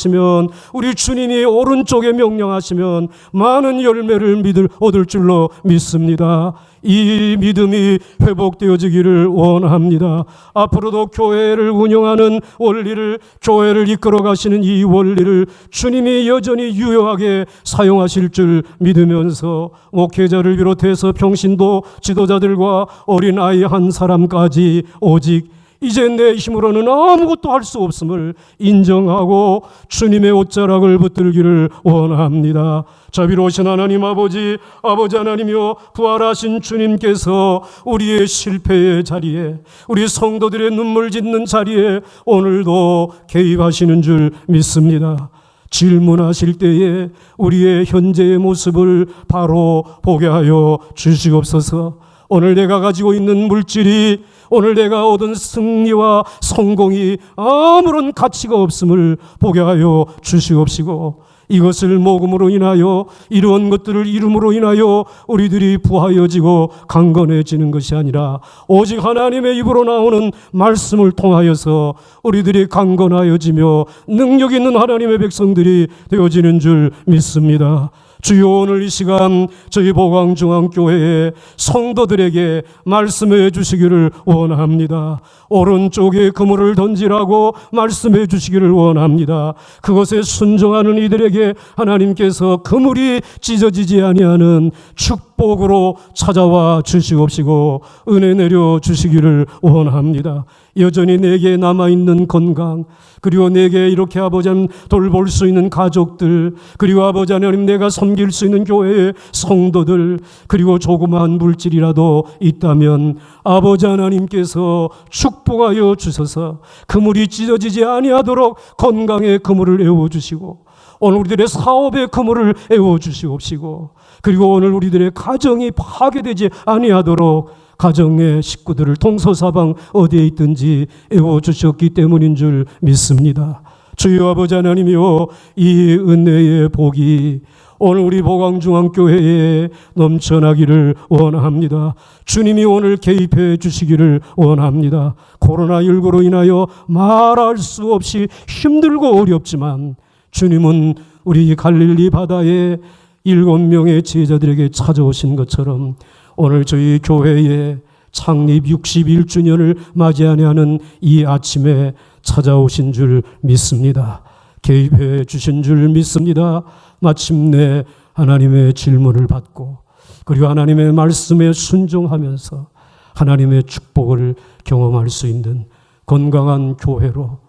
우리 주님이 오른쪽에 명령하시면 많은 열매를 얻을 줄로 믿습니다. 이 믿음이 회복되어지기를 원합니다. 앞으로도 교회를 운영하는 원리를, 교회를 이끌어 가시는 이 원리를 주님이 여전히 유효하게 사용하실 줄 믿으면서 목회자를 비롯해서 평신도 지도자들과 어린아이 한 사람까지 오직 이제 내 힘으로는 아무것도 할 수 없음을 인정하고 주님의 옷자락을 붙들기를 원합니다. 자비로우신 하나님 아버지 하나님이여, 부활하신 주님께서 우리의 실패의 자리에, 우리 성도들의 눈물 짓는 자리에 오늘도 개입하시는 줄 믿습니다. 질문하실 때에 우리의 현재의 모습을 바로 보게 하여 주시옵소서. 오늘 내가 가지고 있는 물질이, 오늘 내가 얻은 승리와 성공이 아무런 가치가 없음을 보게 하여 주시옵시고, 이것을 모금으로 인하여, 이러한 것들을 이름으로 인하여 우리들이 부하여지고 강건해지는 것이 아니라 오직 하나님의 입으로 나오는 말씀을 통하여서 우리들이 강건하여지며 능력 있는 하나님의 백성들이 되어지는 줄 믿습니다. 주여, 오늘 이 시간 저희 보강중앙교회의 성도들에게 말씀해 주시기를 원합니다. 오른쪽에 그물을 던지라고 말씀해 주시기를 원합니다. 그것에 순종하는 이들에게 하나님께서 그물이 찢어지지 아니하는 축복으로 찾아와 주시옵시고 은혜 내려 주시기를 원합니다. 여전히 내게 남아있는 건강, 그리고 내게 이렇게 아버지 하나님 돌볼 수 있는 가족들, 그리고 아버지 하나님 내가 섬길 수 있는 교회의 성도들, 그리고 조그마한 물질이라도 있다면 아버지 하나님께서 축복하여 주셔서 그물이 찢어지지 아니하도록 건강의 그물을 에워주시고, 오늘 우리들의 사업의 그물을 에워주시옵시고, 그리고 오늘 우리들의 가정이 파괴되지 아니하도록 가정의 식구들을 동서사방 어디에 있든지 에워주셨기 때문인 줄 믿습니다. 주여 아버지 하나님이여, 이 은혜의 복이 오늘 우리 보광중앙교회에 넘쳐나기를 원합니다. 주님이 오늘 개입해 주시기를 원합니다. 코로나19로 인하여 말할 수 없이 힘들고 어렵지만 주님은 우리 갈릴리 바다에 7명의 제자들에게 찾아오신 것처럼 오늘 저희 교회의 창립 61주년을 맞이하는 이 아침에 찾아오신 줄 믿습니다. 개입해 주신 줄 믿습니다. 마침내 하나님의 질문을 받고, 그리고 하나님의 말씀에 순종하면서 하나님의 축복을 경험할 수 있는 건강한 교회로,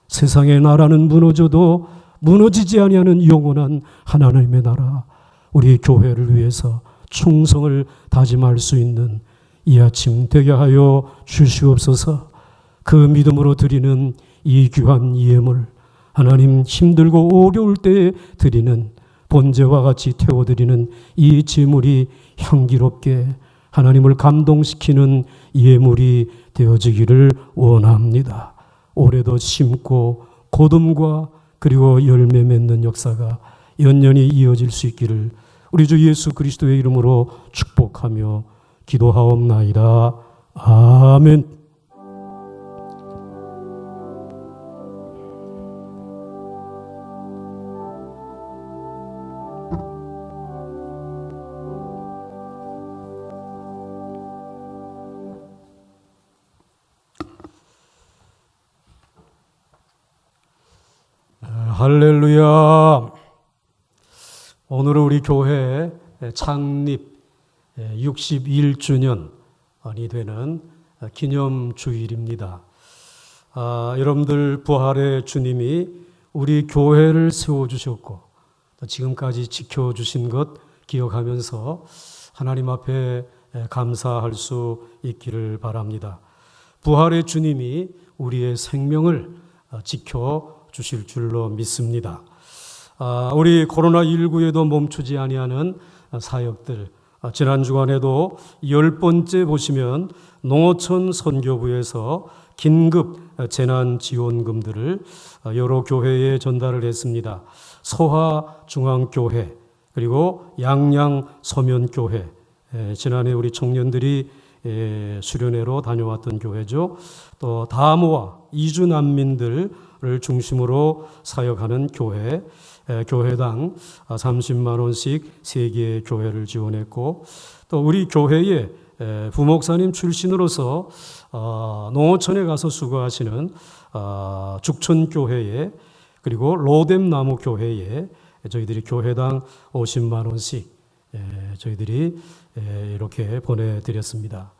세상의 나라는 무너져도 무너지지 아니하는 영원한 하나님의 나라, 우리 교회를 위해서 충성을 다짐할 수 있는 이 아침 되게 하여 주시옵소서. 그 믿음으로 드리는 이 귀한 예물, 하나님 힘들고 어려울 때에 드리는 번제와 같이 태워드리는 이 제물이 향기롭게 하나님을 감동시키는 예물이 되어지기를 원합니다. 올해도 심고 거듭과 그리고 열매 맺는 역사가 연년이 이어질 수 있기를 우리 주 예수 그리스도의 이름으로 축복하며 기도하옵나이다. 아멘. 할렐루야. 오늘은 우리 교회 창립 61주년이 되는 기념주일입니다. 여러분들 부활의 주님이 우리 교회를 세워주셨고 지금까지 지켜주신 것 기억하면서 하나님 앞에 감사할 수 있기를 바랍니다. 부활의 주님이 우리의 생명을 지켜주실 줄로 믿습니다. 우리 코로나19에도 멈추지 아니하는 사역들, 지난 주간에도 10번째 보시면 농어촌 선교부에서 긴급 재난지원금들을 여러 교회에 전달을 했습니다. 서하중앙교회 그리고 양양서면교회, 지난해 우리 청년들이 수련회로 다녀왔던 교회죠. 또 다모아 이주난민들을 중심으로 사역하는 교회, 교회당 30만 원씩 3개의 교회를 지원했고, 또 우리 교회에 부목사님 출신으로서 농어촌에 가서 수고하시는 죽천교회에, 그리고 로뎀나무교회에 저희들이 교회당 50만 원씩 저희들이 이렇게 보내드렸습니다.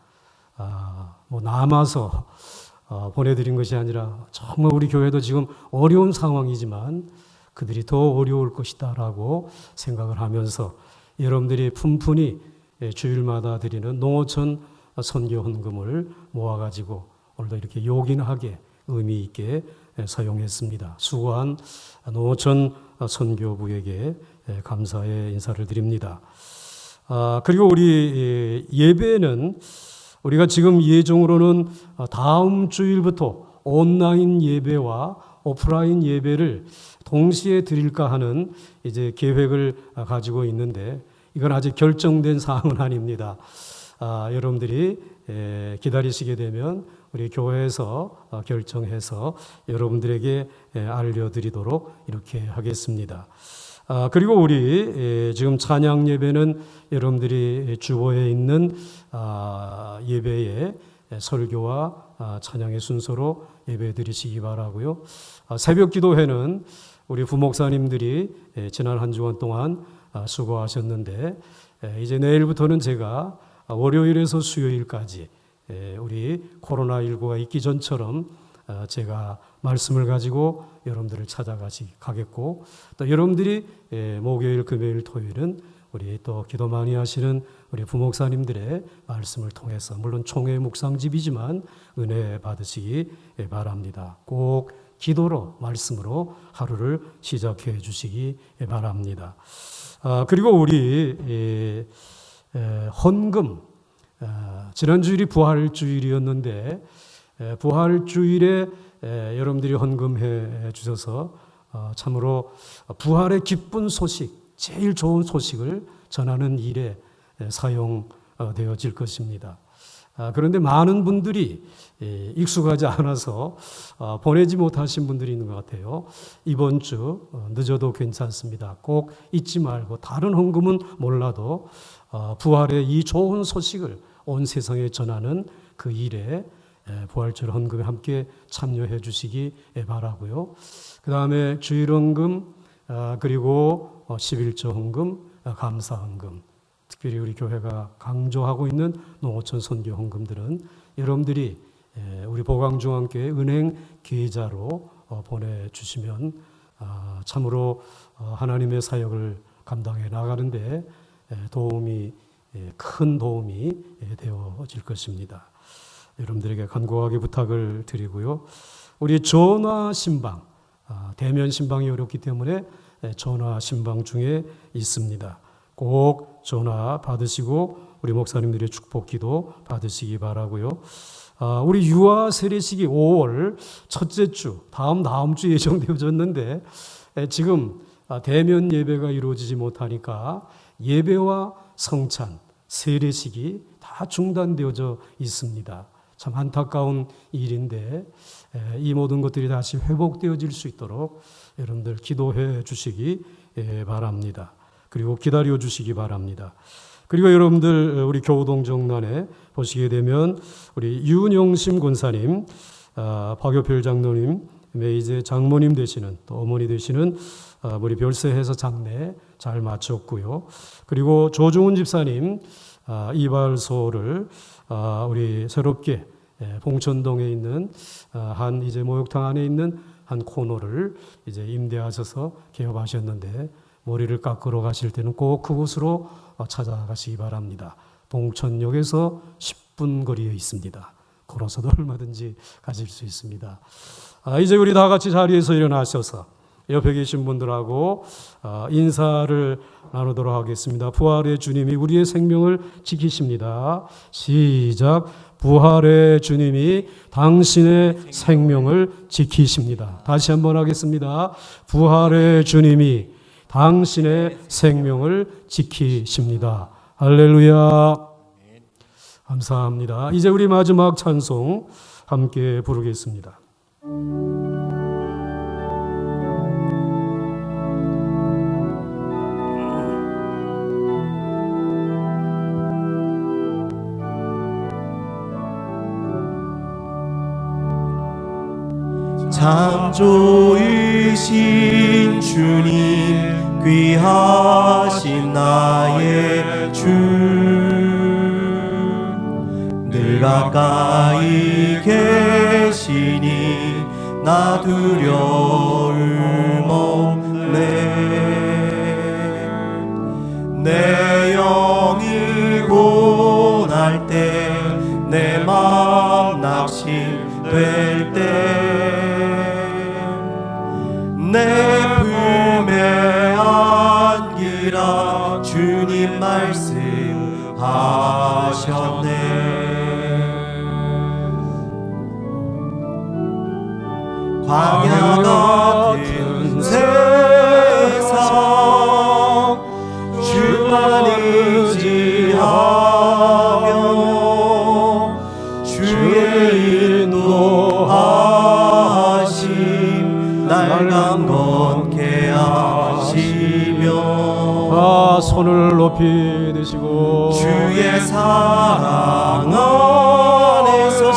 남아서 보내드린 것이 아니라 정말 우리 교회도 지금 어려운 상황이지만 그들이 더 어려울 것이다 라고 생각을 하면서 여러분들이 푼푼히 주일마다 드리는 농어촌 선교 헌금을 모아가지고 오늘도 이렇게 요긴하게 의미 있게 사용했습니다. 수고한 농어촌 선교부에게 감사의 인사를 드립니다. 그리고 우리 예배는 우리가 지금 예정으로는 다음 주일부터 온라인 예배와 오프라인 예배를 동시에 드릴까 하는 이제 계획을 가지고 있는데 이건 아직 결정된 사항은 아닙니다. 여러분들이 기다리시게 되면 우리 교회에서 결정해서 여러분들에게 알려드리도록 이렇게 하겠습니다. 그리고 우리 지금 찬양 예배는 여러분들이 주보에 있는 예배의 설교와 찬양의 순서로 예배 드리시기 바라고요. 새벽 기도회는 우리 부목사님들이 지난 한 주간 동안 수고하셨는데 이제 내일부터는 제가 월요일에서 수요일까지 우리 코로나19가 있기 전처럼 제가 말씀을 가지고 여러분들을 찾아가겠고, 또 여러분들이 목요일, 금요일, 토요일은 우리 또 기도 많이 하시는 우리 부목사님들의 말씀을 통해서, 물론 총회 묵상집이지만 은혜 받으시기 바랍니다. 꼭 기도로, 말씀으로 하루를 시작해 주시기 바랍니다. 그리고 우리 헌금, 지난주일이 부활주일이었는데 부활주일에 여러분들이 헌금해 주셔서 참으로 부활의 기쁜 소식, 제일 좋은 소식을 전하는 일에 사용되어질 것입니다. 그런데 많은 분들이 익숙하지 않아서 보내지 못하신 분들이 있는 것 같아요. 이번 주 늦어도 괜찮습니다. 꼭 잊지 말고, 다른 헌금은 몰라도 부활의 이 좋은 소식을 온 세상에 전하는 그 일에 부활절 헌금에 함께 참여해 주시기 바라고요. 그 다음에 주일 헌금, 그리고 11조 헌금, 감사 헌금, 특별히 우리 교회가 강조하고 있는 농어촌 선교 헌금들은 여러분들이 우리 보강중앙교회 은행 계좌로 보내주시면 참으로 하나님의 사역을 감당해 나가는데 큰 도움이 되어질 것입니다. 여러분들에게 간곡하게 부탁을 드리고요. 우리 전화 신방, 대면 신방이 어렵기 때문에 전화 신방 중에 있습니다. 꼭 전화 받으시고 우리 목사님들의 축복 기도 받으시기 바라고요. 우리 유아 세례식이 5월 첫째 주, 다음 주 예정되어졌는데 지금 대면 예배가 이루어지지 못하니까 예배와 성찬, 세례식이 다 중단되어져 있습니다. 참 안타까운 일인데 이 모든 것들이 다시 회복되어질 수 있도록 여러분들 기도해 주시기 바랍니다. 그리고 기다려 주시기 바랍니다. 그리고 여러분들 우리 교우동정단에 보시게 되면 우리 윤영심 권사님, 박효필 장로님의 이제 장모님 되시는, 또 어머니 되시는 우리 별세해서 장례 잘 마쳤고요. 그리고 조중훈 집사님 이발소를 우리 새롭게 봉천동에 있는 한 이제 목욕탕 안에 있는 한 코너를 이제 임대하셔서 개업하셨는데, 머리를 깎으러 가실 때는 꼭 그곳으로 찾아가시기 바랍니다. 봉천역에서 10분 거리에 있습니다. 걸어서도 얼마든지 가실 수 있습니다. 이제 우리 다 같이 자리에서 일어나셔서 옆에 계신 분들하고 인사를 나누도록 하겠습니다. 부활의 주님이 우리의 생명을 지키십니다. 시작. 부활의 주님이 당신의 생명을 지키십니다. 다시 한번 하겠습니다. 부활의 주님이 당신의 생명을 지키십니다. 할렐루야. 감사합니다. 이제 우리 마지막 찬송 함께 부르겠습니다. 창조이신 주님, 귀하신 나의 주, 늘 가까이 계시니 나 두려움 없네. 내 영이 고날 때, 내 맘 낙심될 때, 내 품에 안기라 주님 말씀하셨네. 광야 같은 세상 주만 의지하며 주의 인도하심 날 강건케 하시며 손을 높이 드시고 주의 사랑 안에서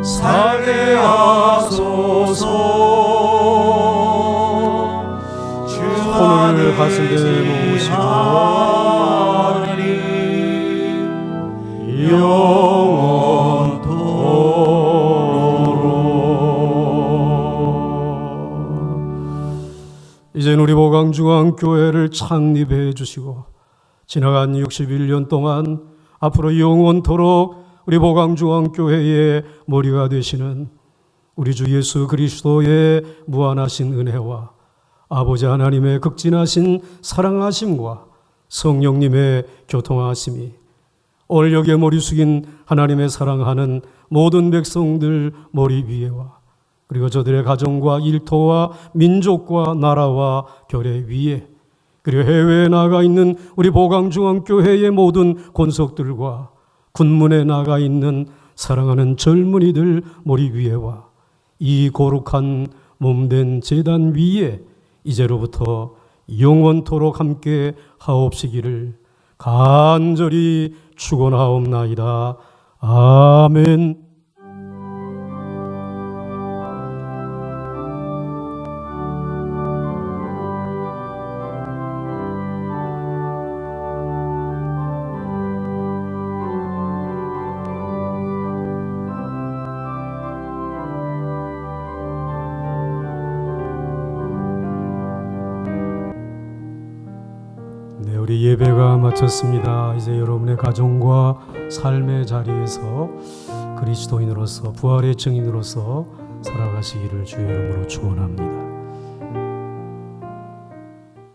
살게 하소서. 손을 가슴에 모으시고 이젠 우리 보강중앙교회를 창립해 주시고 지나간 61년 동안 앞으로 영원토록 우리 보강중앙교회의 머리가 되시는 우리 주 예수 그리스도의 무한하신 은혜와 아버지 하나님의 극진하신 사랑하심과 성령님의 교통하심이 오늘 여기에 머리 숙인 하나님의 사랑하는 모든 백성들 머리 위에와 그리고 저들의 가정과 일터와 민족과 나라와 결의 위에 그리고 해외에 나가 있는 우리 보강중앙교회의 모든 권속들과 군문에 나가 있는 사랑하는 젊은이들 머리 위에와 이 거룩한 몸된 제단 위에 이제로부터 영원토록 함께 하옵시기를 간절히 축원하옵나이다. 아멘. 네, 우리 예배가 마쳤습니다. 이제 여러분의 가정과 삶의 자리에서 그리스도인으로서 부활의 증인으로서 살아가시기를 주의 이름으로 축원합니다.